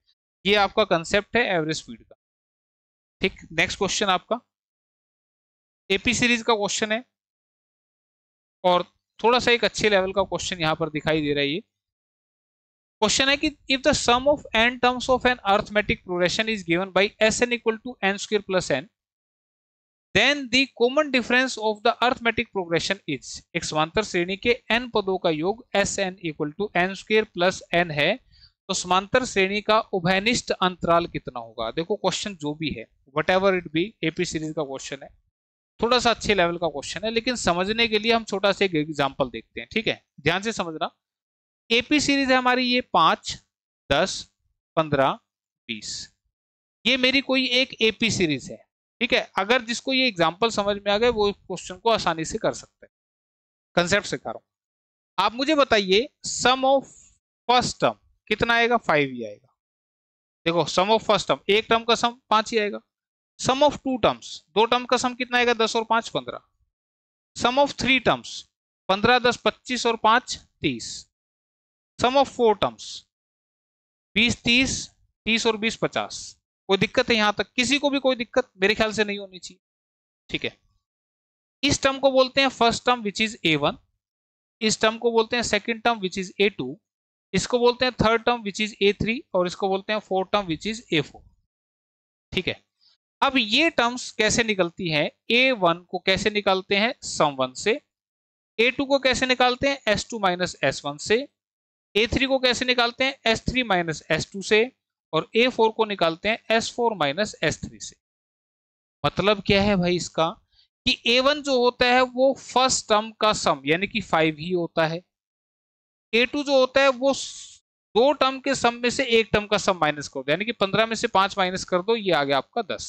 ये आपका कंसेप्ट है एवरेज स्पीड का। ठीक, नेक्स्ट क्वेश्चन आपका एपी सीरीज का क्वेश्चन है और थोड़ा सा एक अच्छे लेवल का क्वेश्चन यहाँ पर दिखाई दे रहा है। ये क्वेश्चन है कि if the sum of n terms of an arithmetic progression is given by Sn = n² + n, then the common difference of the arithmetic progression is. एक समांतर श्रेणी के n पदों का योग Sn = n² + n है, तो समांतर श्रेणी का उभयनिष्ठ अंतराल कितना होगा। देखो क्वेश्चन जो भी है what ever it be, AP series का क्वेश्चन है, थोड़ा सा अच्छे लेवल का क्वेश्चन है, लेकिन समझने के लिए हम छोटा सा एक एग्जांपल देखते हैं। ठीक है, ध्यान से समझना। एपी सीरीज है हमारी ये 5, 10, 15, 20, ये मेरी कोई एक एपी सीरीज है। ठीक है, अगर जिसको ये एग्जांपल समझ में आ गए वो क्वेश्चन को आसानी से कर सकते हैं। कंसेप्ट सिखा रहा हूं। आप मुझे बताइए सम ऑफ फर्स्ट टर्म कितना आएगा, 5 ही आएगा। देखो सम ऑफ फर्स्ट टर्म, एक टर्म का सम 5 ही आएगा। सम ऑफ टू टर्म्स, दो टर्म का सम कितना आएगा, 10 और 5 15। सम ऑफ थ्री टर्म्स, 15 10 25 और 5 30। सम ऑफ फोर टर्म्स, 20 30, 30 और 20 50। कोई दिक्कत है यहां तक? किसी को भी कोई दिक्कत मेरे ख्याल से नहीं होनी चाहिए। ठीक है, इस टर्म को बोलते हैं first term which is A1, इस टर्म को बोलते हैं second term which is A2, इसको बोलते हैं third term which is A3 और इसको बोलते हैं fourth term which is A4। ठीक है, अब ये टर्म्स कैसे निकलती हैं? A1 को कैसे निकालते हैं, सम 1 से। A2 को कैसे निकालते हैं, S2 माइनस S1 से। A3 को कैसे निकालते हैं, S3 माइनस S2 से। और A4 को निकालते हैं S4 माइनस S3 से। मतलब क्या है भाई इसका, कि A1 जो होता है वो फर्स्ट टर्म का सम यानी कि 5 ही होता है। A2 जो होता है वो दो टर्म के सम में से एक टर्म का सम माइनस कर दो, यानी कि 15 में से 5 माइनस कर दो, ये आ गया आपका 10।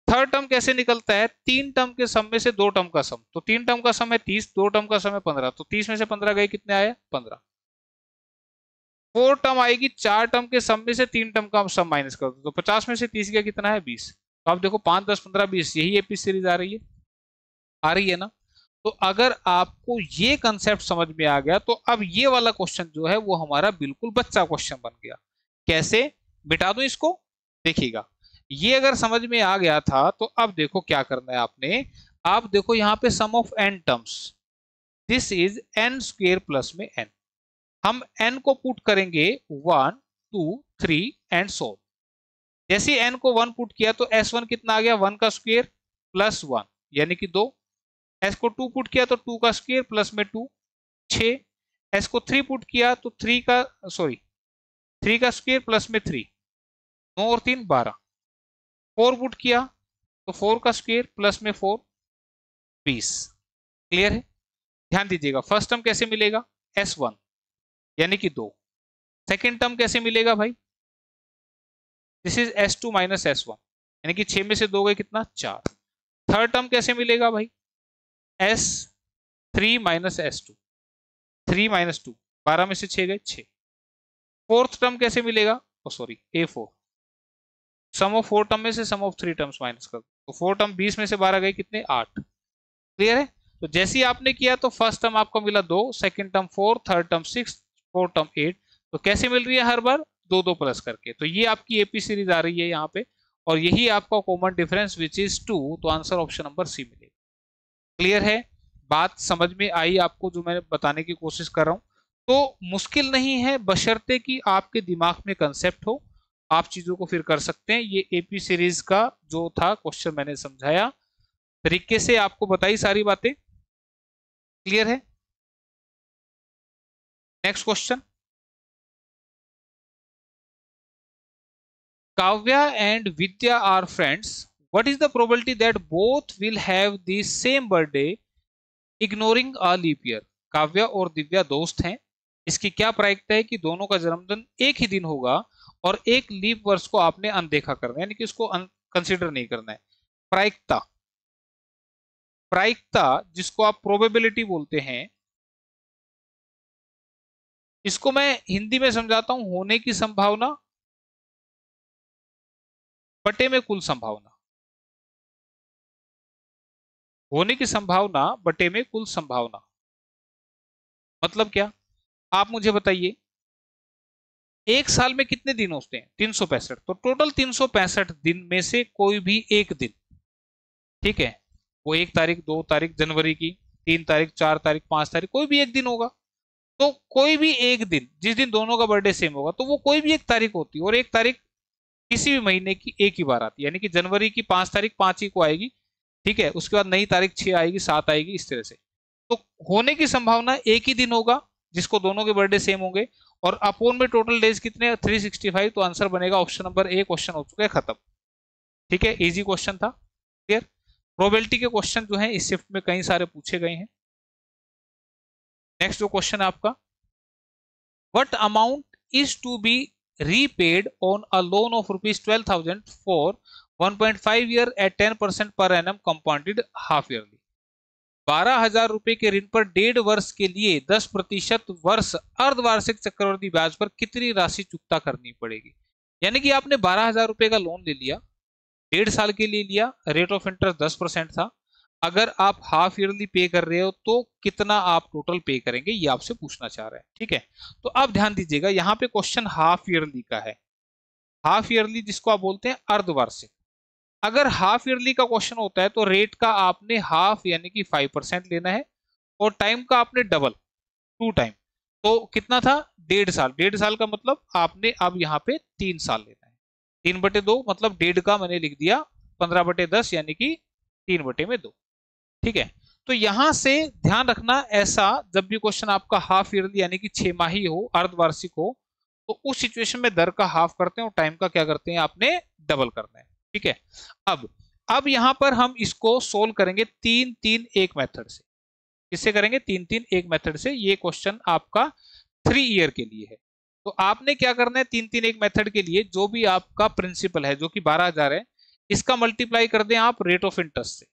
थर्ड टर्म कैसे निकलता है, तीन टर्म के सम में से दो टर्म का सम, तो तीन टर्म का सम है 30, दो टर्म का सम है 15, तो 30 में से 15 गए, कितने आए, 15। फोर टर्म आएगी, चार टर्म के सम में से तीन टर्म का सम माइनस कर दो, तो 50 में से 30 गया, कितना है, 20। तो आप देखो 5 10 15 20, यही एपी सीरीज आ रही है ना। तो अगर आपको ये कंसेप्ट समझ में आ गया तो अब ये वाला क्वेश्चन जो है वो हमारा बिल्कुल बच्चा क्वेश्चन बन गया। कैसे, मिटा दूं इसको, देखिएगा। ये अगर समझ में आ गया था तो अब देखो क्या करना है आपने। आप देखो यहाँ पे sum of n terms, this is n square plus में n। हम n को पुट करेंगे 1 2 3 एंड सो। जैसे n को 1 पुट किया तो s1 कितना आ गया, 1 का स्क्वायर प्लस 1 यानी कि 2। s को 2 पुट किया तो 2 का स्क्वायर प्लस में 2 6। s को 3 पुट किया तो 3 का स्क्वायर प्लस में 3, 9 और 3 12। 4 पुट किया तो 4 का स्क्वायर प्लस में 4 20। क्लियर है? ध्यान दीजिएगा, फर्स्ट टर्म कैसे मिलेगा, s1 यानी कि 2। सेकेंड टर्म कैसे मिलेगा भाई, this is s2 minus s1 यानी कि 6 में से 2 गए, कितना, 4। थर्ड टर्म कैसे मिलेगा भाई, S3 माइनस S2, 3 माइनस 2, 12 में से 6 गए, 6। फोर्थ टर्म कैसे मिलेगा, A4, some of four term में से सम ऑफ थ्री टर्म्स माइनस कर दो, तो फोर टर्म 20 में से 12 गए, कितने, 8। क्लियर है? तो जैसे ही आपने किया तो फर्स्ट टर्म आपको मिला 2, second term 4, third term 6, fourth term 8। तो कैसे मिल रही है हर बार, 2 2 प्लस करके। तो ये आपकी एपी सीरीज आ रही है यहाँ पे, और यही आपका कॉमन डिफरेंस विच इज 2। तो आंसर ऑप्शन नंबर सी मिलेगा। क्लियर है? बात समझ में आई आपको जो मैं बताने की कोशिश कर रहा हूं? तो मुश्किल नहीं है, बशर्ते कि आपके दिमाग में कंसेप्ट हो, आप चीजों को फिर कर सकते हैं। ये एपी सीरीज का जो था क्वेश्चन मैंने समझाया तरीके से, आपको बताई सारी बातें। क्लियर है? Next question, Kavya and Vidya are friends. What is the probability that both will have the same birthday ignoring a leap year? Kavya और दिव्या दोस्त हैं, इसकी क्या प्रायिकता है कि दोनों का जन्मदिन एक ही दिन होगा और एक लीप वर्ष को आपने अनदेखा करना है, यानी कि उसको कंसीडर नहीं करना है। प्रायिकता, प्रायिकता जिसको आप प्रोबेबिलिटी बोलते हैं, इसको मैं हिंदी में समझाता हूं, होने की संभावना बटे में कुल संभावना। होने की संभावना बटे में कुल संभावना मतलब क्या, आप मुझे बताइए। एक साल में कितने दिन होते हैं, 365। तो टोटल 365 दिन में से कोई भी एक दिन, ठीक है, वो 1 तारीख 2 तारीख जनवरी की, 3 तारीख 4 तारीख 5 तारीख, कोई भी एक दिन होगा। तो कोई भी एक दिन जिस दिन दोनों का बर्थडे सेम होगा, तो वो कोई भी एक तारीख होती है, और एक तारीख किसी भी महीने की एक ही बार आती है, यानी कि जनवरी की 5 तारीख 5 ही को आएगी, ठीक है, उसके बाद नई तारीख 6 आएगी, 7 आएगी, इस तरह से। तो होने की संभावना एक ही दिन होगा जिसको दोनों के बर्थडे सेम होंगे, और अपोन में टोटल डेज कितने, 365। तो आंसर बनेगा ऑप्शन नंबर ए। क्वेश्चन हो चुका है, खत्म। ठीक है, इजी क्वेश्चन था। क्लियर? प्रोबेबिलिटी के क्वेश्चन जो है इस शिफ्ट में कई सारे पूछे गए हैं। नेक्स्ट जो क्वेश्चन है आपका, What amount is to be repaid on a loan of rupees 12,000 for 1.5 year at 10% per annum compounded half yearly? 12,000 रुपए के ऋण पर 1.5 वर्ष के लिए 10% वर्ष अर्धवार्षिक चक्रवृद्धि ब्याज पर कितनी राशि चुकता करनी पड़ेगी? यानी कि आपने 12,000 रुपए का लोन ले लिया, 1.5 साल के लिए लिया, रेट ऑफ इंटरेस्ट 10% था। अगर आप हाफ ईयरली पे कर रहे हो तो कितना आप टोटल पे करेंगे, ये आपसे पूछना चाह रहे हैं। ठीक है, तो आप ध्यान दीजिएगा, यहाँ पे क्वेश्चन हाफ ईयरली का है। हाफ ईयरली जिसको आप बोलते हैं अर्धवार्षिक। अगर हाफ ईयरली का क्वेश्चन होता है तो रेट का आपने हाफ यानी कि 5% लेना है और टाइम का आपने डबल 2 टाइम। तो कितना था? 1.5 साल। 1.5 साल का मतलब आपने अब यहाँ पे 3 साल लेना है। 3/2 मतलब 1.5 का मैंने लिख दिया 15/10 यानी कि 3/2। ठीक है, तो यहां से ध्यान रखना, ऐसा जब भी क्वेश्चन आपका हाफ ईयरली यानी कि 6 माही हो, अर्धवार्षिक हो, तो उस सिचुएशन में दर का हाफ करते हैं और टाइम का क्या करते हैं, आपने डबल करना है। ठीक है, अब यहां पर हम इसको सोल्व करेंगे 3-3-1 मेथड से। किससे करेंगे? 3-3-1 मेथड से। ये क्वेश्चन आपका 3 ईयर के लिए है। तो आपने क्या करना है, 3-3-1 मेथड के लिए जो भी आपका प्रिंसिपल है जो कि 12,000 है, इसका मल्टीप्लाई कर दें आप रेट ऑफ इंटरेस्ट से।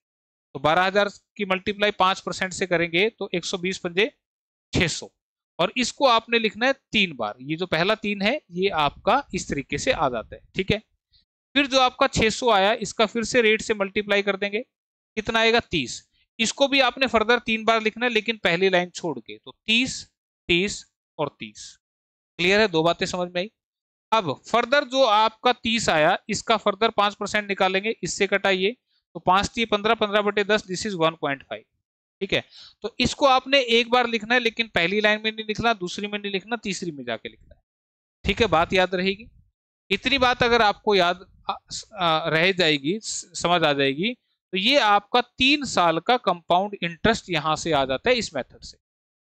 तो 12,000 की मल्टीप्लाई 5% से करेंगे तो 120 पंजे 600, और इसको आपने लिखना है 3 बार। ये जो पहला 3 है ये आपका इस तरीके से आ जाता है। ठीक है, फिर जो आपका 600 आया इसका फिर से रेट से मल्टीप्लाई कर देंगे, कितना आएगा? 30। इसको भी आपने फर्दर 3 बार लिखना है लेकिन पहली लाइन छोड़ के, तो 30, 30 और 30। क्लियर है? 2 बातें समझ में आई। अब फर्दर जो आपका 30 आया इसका फर्दर 5% निकालेंगे, इससे कटाइए तो 5×3 = 15, 15/10 दिस इज 1.5। ठीक है, तो इसको आपने एक बार लिखना है लेकिन पहली लाइन में नहीं लिखना, दूसरी में नहीं लिखना, तीसरी में जाके लिखना है। ठीक है, बात याद रहेगी। इतनी बात अगर आपको याद रह जाएगी, समझ आ जाएगी, तो ये आपका 3 साल का कंपाउंड इंटरेस्ट यहां से आ जाता है इस मेथड से।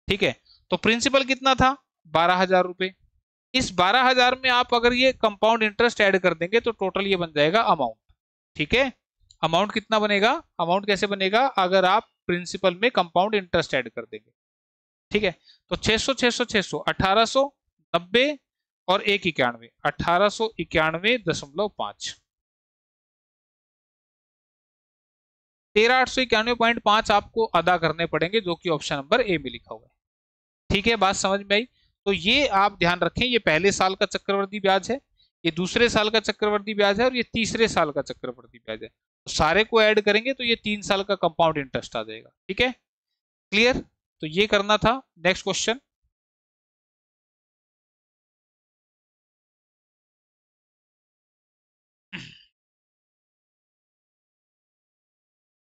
ठीक है, तो प्रिंसिपल कितना था? 12,000 रुपए। इस 12,000 में आप अगर ये कंपाउंड इंटरेस्ट ऐड कर देंगे तो टोटल ये बन जाएगा अमाउंट। ठीक है, अमाउंट कितना बनेगा? अमाउंट कैसे बनेगा? अगर आप प्रिंसिपल में कंपाउंड इंटरेस्ट ऐड कर देंगे। ठीक है, तो 600 600 600 1890 और 191 1891.5 13,891.5 आपको अदा करने पड़ेंगे, जो कि ऑप्शन नंबर ए में लिखा हुआ है। ठीक है, बात समझ में आई? तो ये आप ध्यान रखें, ये पहले साल का चक्रवृद्धि ब्याज है, ये दूसरे साल का चक्रवृद्धि ब्याज है और ये तीसरे साल का चक्रवृद्धि ब्याज है। तो सारे को ऐड करेंगे तो ये 3 साल का कंपाउंड इंटरेस्ट आ जाएगा। ठीक है, क्लियर? तो ये करना था। Next question,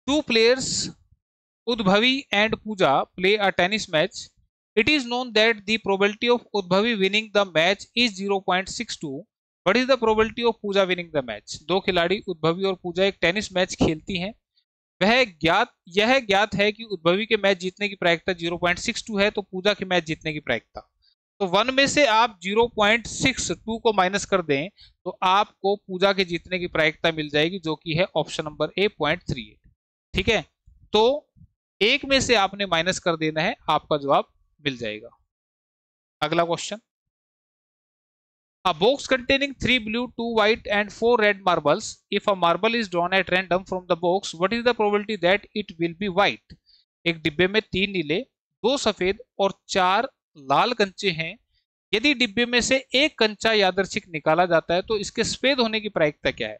two players Udbhavi and Pooja play a tennis match. It is known that the probability of Udbhavi winning the match is 0.62. What is the probability of Pooja winning the match? दो खिलाड़ी उद्भवी और पूजा एक tennis match खेलती हैं। यह ज्ञात है कि उद्भवी के मैच जीतने की प्रायिकता 0.62 है, तो पूजा के मैच जीतने की प्रायिकता, तो 1 में से आप 0.62 को माइनस कर दें तो आपको पूजा के जीतने की प्रायिकता मिल जाएगी, जो कि है ऑप्शन नंबर ए 0.38। ठीक है, तो 1 में से आपने माइनस कर देना है, आपका जवाब मिल जाएगा। अगला question, a box containing 3 blue, 2 white and 4 red marbles. If a marble is drawn at random from the box, what is the probability that it will be white? एक डिब्बे में 3 नीले, 2 सफेद और 4 लाल कंचे हैं। यदि डिब्बे में से एक कंचा यादृच्छिक निकाला जाता है तो इसके सफेद होने की प्रायिकता क्या है?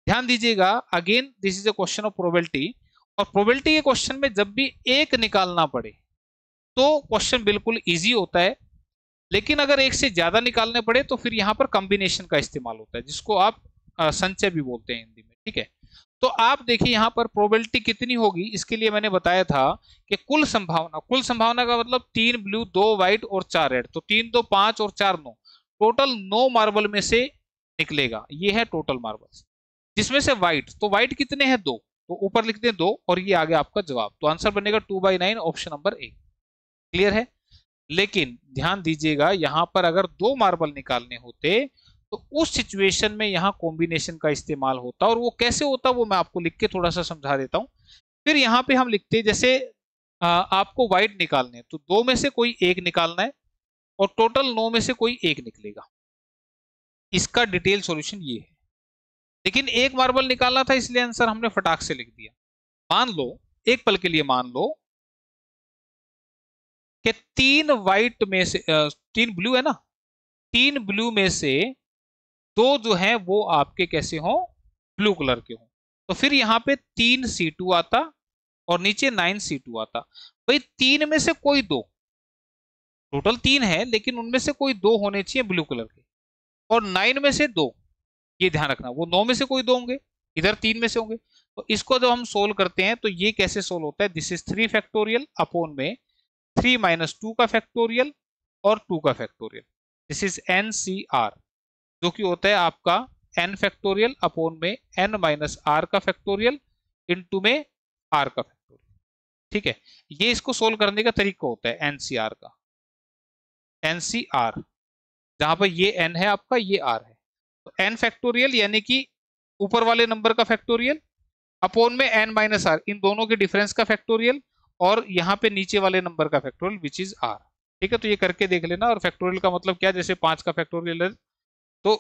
ध्यान दीजिएगा, again this is a question of probability, और प्रोबेबिलिटी के क्वेश्चन में जब भी एक निकालना पड़े तो क्वेश्चन बिल्कुल इजी होता है, लेकिन अगर एक से ज्यादा निकालने पड़े तो फिर यहां पर कॉम्बिनेशन का इस्तेमाल होता है, जिसको आप संचय भी बोलते हैं हिंदी में। ठीक है, तो आप देखिए यहां पर प्रोबेबिलिटी कितनी होगी, इसके लिए मैंने बताया था कि कुल संभावना का मतलब 3 ब्लू, 2 व्हाइट और 4 रेड, तो 3 2 5 और 4 9, टोटल 9 मार्बल में से निकलेगा। ये है टोटल मार्बल्स, जिसमें से व्हाइट, तो व्हाइट कितने हैं? 2, तो ऊपर लिख दें 2 और ये आ गया आपका जवाब, तो आंसर बनेगा 2/9 ऑप्शन नंबर ए। क्लियर है? लेकिन ध्यान दीजिएगा, यहां पर अगर 2 मार्बल निकालने होते तो उस सिचुएशन में यहां कॉम्बिनेशन का इस्तेमाल होता, और वो कैसे होता वो मैं आपको लिख के थोड़ा सा समझा देता हूं। फिर यहां पे हम लिखते, जैसे आपको व्हाइट निकालने, तो 2 में से कोई एक निकालना है, और टोटल 9 में से कोई एक निकलेगा। इसका डिटेल सॉल्यूशन ये है, लेकिन एक मार्बल निकालना था इसलिए आंसर हमने फटाक से लिख दिया। मान लो, एक पल के लिए मान लो कि 3 व्हाइट में से 3 ब्लू है ना, 3 ब्लू में से 2 जो है वो आपके कैसे हो, ब्लू कलर के हो। तो फिर यहाँ पे 3 C2 आता और नीचे 9 C2 आता। भाई 3 में से कोई 2, टोटल 3 है लेकिन उनमें से कोई 2 होने चाहिए ब्लू कलर के, और 9 में से 2, ये ध्यान रखना, वो 9 में से कोई 2 होंगे, इधर 3 में से होंगे। तो इसको जब हम सोल्व करते हैं तो ये कैसे सोल्व होता है, दिस इज 3 फैक्टोरियल अपॉन में 3 माइनस 2 का फैक्टोरियल और 2 का फैक्टोरियल, दिस इज NCR, जो कि होता है आपका n फैक्टोरियल अपॉन में n माइनस r का फैक्टोरियल इनटू में r का फैक्टोरियल। ठीक है, ये इसको सोल्व करने का तरीका होता है NCR का, NCR, जहां पर ये n है आपका, ये r है। तो n फैक्टोरियल यानी कि ऊपर वाले नंबर का फैक्टोरियल अपॉन में n माइनस r, इन दोनों के डिफरेंस का फैक्टोरियल, और यहाँ पे नीचे वाले नंबर का फैक्टोरियल विच इज r। ठीक है, तो ये करके देख लेना। और फैक्टोरियल का मतलब क्या, जैसे 5 का फैक्टोरियल है तो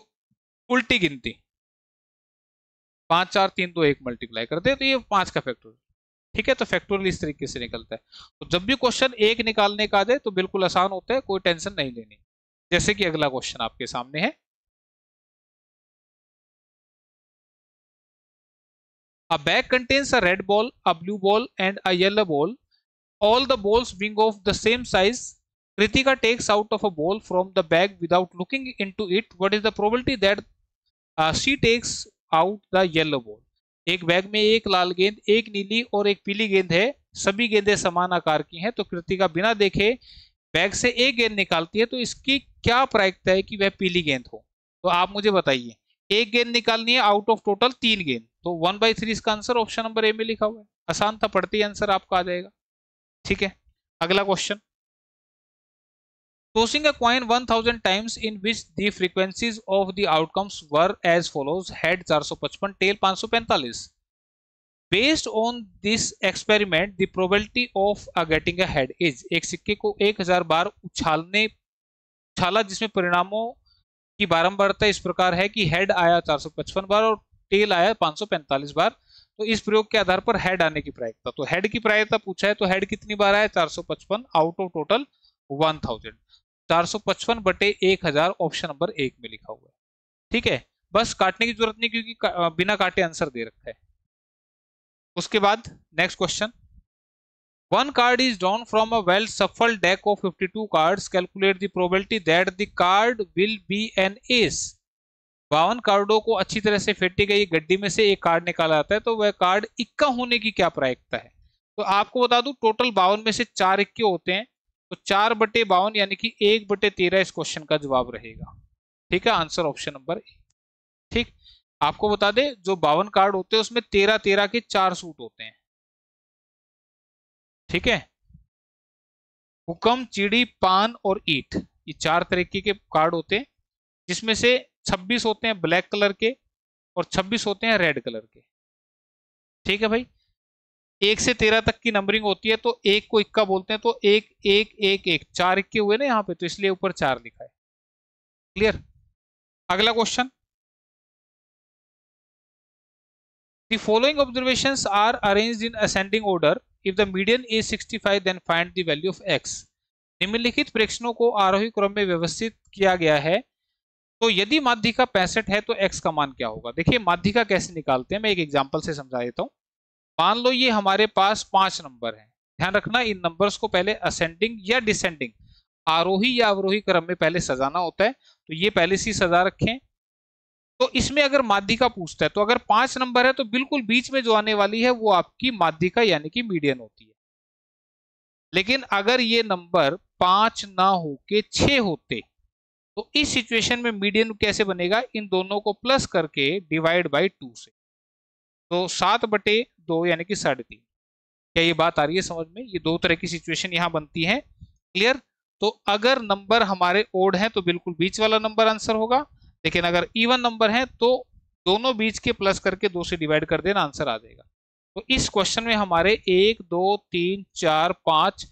उल्टी गिनती 5 4 3 2 1 मल्टीप्लाई करते हैं तो ये 5 का फैक्टोरियल। ठीक है, तो फैक्टोरियल इस तरीके से निकलता है। तो जब भी क्वेश्चन एक निकालने का आ जाए तो बिल्कुल आसान होता है, कोई टेंशन नहीं लेनी। जैसे कि अगला क्वेश्चन आपके सामने है, a bag contains a red ball, a blue ball and a yellow ball, all the balls being of the same size. Kritika takes out of a ball from the bag without looking into it. What is the probability that she takes out the yellow ball? एक bag में एक लाल गेंद, एक नीली और एक पीली गेंद है, सभी गेंदें समान आकार की हैं। तो कृतिका बिना देखे बैग से एक गेंद निकालती है, तो इसकी क्या प्रायिकता है कि वह पीली गेंद हो? तो आप मुझे बताइए, एक गेंद निकालनी है आउट ऑफ टोटल 3 गेंद, तो 1/3 इसका आंसर ऑप्शन नंबर ए में लिखा हुआ है। आसान था, पढ़ते ही आंसर आपका आ जाएगा। ठीक है, अगला question, tossing a coin 1000 times in which the frequencies of the outcomes were as follows: head 455, tail 545. Based on this experiment, the probability of getting a head is, एक सिक्के को 1000 बार उछाला जिसमें परिणामों की बारंबारता इस प्रकार है कि हेड आया 455 बार और टेल आया 545 बार। तो इस प्रयोग के आधार पर हेड आने की प्रायिकता, तो हेड की प्रायिकता पूछा है, तो हेड कितनी बार आया 455 आउट ऑफ टोटल 1000, 455 बटे 1000 ऑप्शन नंबर 1 में लिखा हुआ है। ठीक है, बस काटने की जरूरत नहीं क्योंकि बिना काटे आंसर दे रखा है। उसके बाद next question, one card is drawn from a well shuffled deck of 52 cards, calculate the probability that the card will be an ace। 52 कार्डों को अच्छी तरह से फेंटी गई गड्डी में से एक कार्ड निकाला जाता है, तो वह कार्ड इक्का होने की क्या प्रायिकता है? तो आपको बता दूं, टोटल 52 में से 4 इक्के होते हैं, तो 4/52 यानी कि 1/13 इस क्वेश्चन का जवाब रहेगा। ठीक है, आंसर ऑप्शन नंबर ए। ठीक, आपको बता दे, जो 52 कार्ड होते हैं उसमें 13 के 4 सूट होते हैं। ठीक है, हुक्म, चिड़ी, पान और ईट, ये 4 तरीके के कार्ड होते हैं, जिसमें से 26 होते हैं ब्लैक कलर के और 26 होते हैं रेड कलर के। ठीक है भाई, 1 से 13 तक की नंबरिंग होती है, तो 1 को इक्का बोलते हैं, तो 1 1 1 1 4 इक्के हुए ना यहाँ पे, तो इसलिए ऊपर 4 लिखा है। क्लियर, अगला question, the following observations are arranged in ascending order. If the median is 65, then find the value of x. निम्नलिखित प्रेक्षणों को आरोही क्रम में व्यवस्थित किया गया है, तो यदि माध्यिका 65 है तो x का मान क्या होगा? देखिए माध्यिका कैसे निकालते हैं, मैं एक एग्जांपल से समझा देता हूं। मान लो ये हमारे पास 5 नंबर हैं, ध्यान रखना इन नंबर्स को पहले असेंडिंग या डिसेंडिंग, आरोही या अवरोही क्रम में पहले सजाना होता है, तो ये पहले से सजा रखें। तो इसमें अगर माध्यिका पूछता है, तो अगर 5 नंबर है तो बिल्कुल बीच में जो आने वाली है वो आपकी माध्यिका यानी कि मीडियन होती है। लेकिन अगर ये नंबर 5 ना हो के 6 होते, तो इस सिचुएशन में मीडियन कैसे बनेगा? इन दोनों को प्लस करके डिवाइड बाय 2 से, तो 7/2 यानी कि 3.5। क्या ये बात आ रही है समझ में? ये 2 तरह की सिचुएशन यहां बनती है। क्लियर, तो अगर नंबर हमारे ओड है तो बिल्कुल बीच वाला नंबर आंसर होगा, लेकिन अगर इवन नंबर है तो दोनों बीच के प्लस करके 2 से डिवाइड कर देना, आंसर आ जाएगा। तो इस क्वेश्चन में हमारे 1 2 3 4 5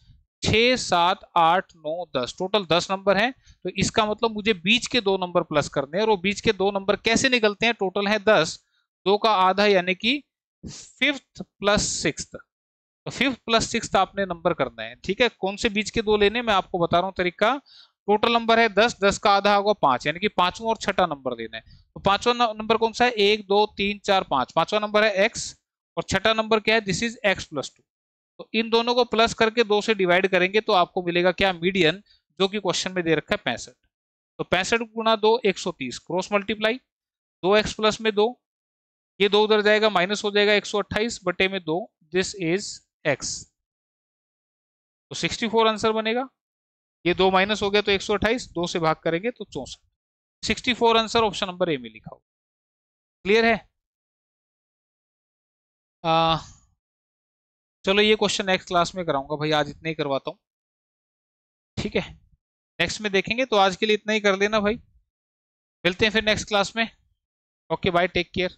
6 7 8 9 10 टोटल 10 नंबर हैं। तो इसका मतलब मुझे बीच के 2 नंबर प्लस करने हैं, और वो बीच के 2 नंबर कैसे निकलते हैं? टोटल है 10, 2 का आधा यानी कि 5th प्लस 6th। तो 5th प्लस 6th आपने नंबर करना है, ठीक है। कौन से बीच के 2 लेने, मैं आपको बता रहा हूँ तरीका। टोटल नंबर है 10, 10 का आधा होगा 5, यानी कि पांचवा और छठा नंबर लेना है। तो पांचवा नंबर कौन सा है? 1 2 3 4 5, पांचवा नंबर है x, और छठा नंबर क्या है? This is x+2। तो इन दोनों को प्लस करके 2 से डिवाइड करेंगे तो आपको मिलेगा क्या? मीडियन, जो कि क्वेश्चन में दे रखा है 65। तो 65 गुना 2 130, क्रॉस मल्टीप्लाई 2x प्लस में 2, ये 2 उधर जाएगा माइनस हो जाएगा, 128 बटे में 2, दिस इज x। तो 64 आंसर बनेगा। ये 2 माइनस हो गया तो 128, 2 से भाग करेंगे तो 64। 64 आंसर ऑप्शन नंबर ए में लिखा हो। क्लियर है? चलो ये क्वेश्चन नेक्स्ट क्लास में कराऊंगा भाई, आज इतना ही करवाता हूँ, ठीक है। नेक्स्ट में देखेंगे, तो आज के लिए इतना ही कर लेना भाई। मिलते हैं फिर नेक्स्ट क्लास में। Okay bye, take care.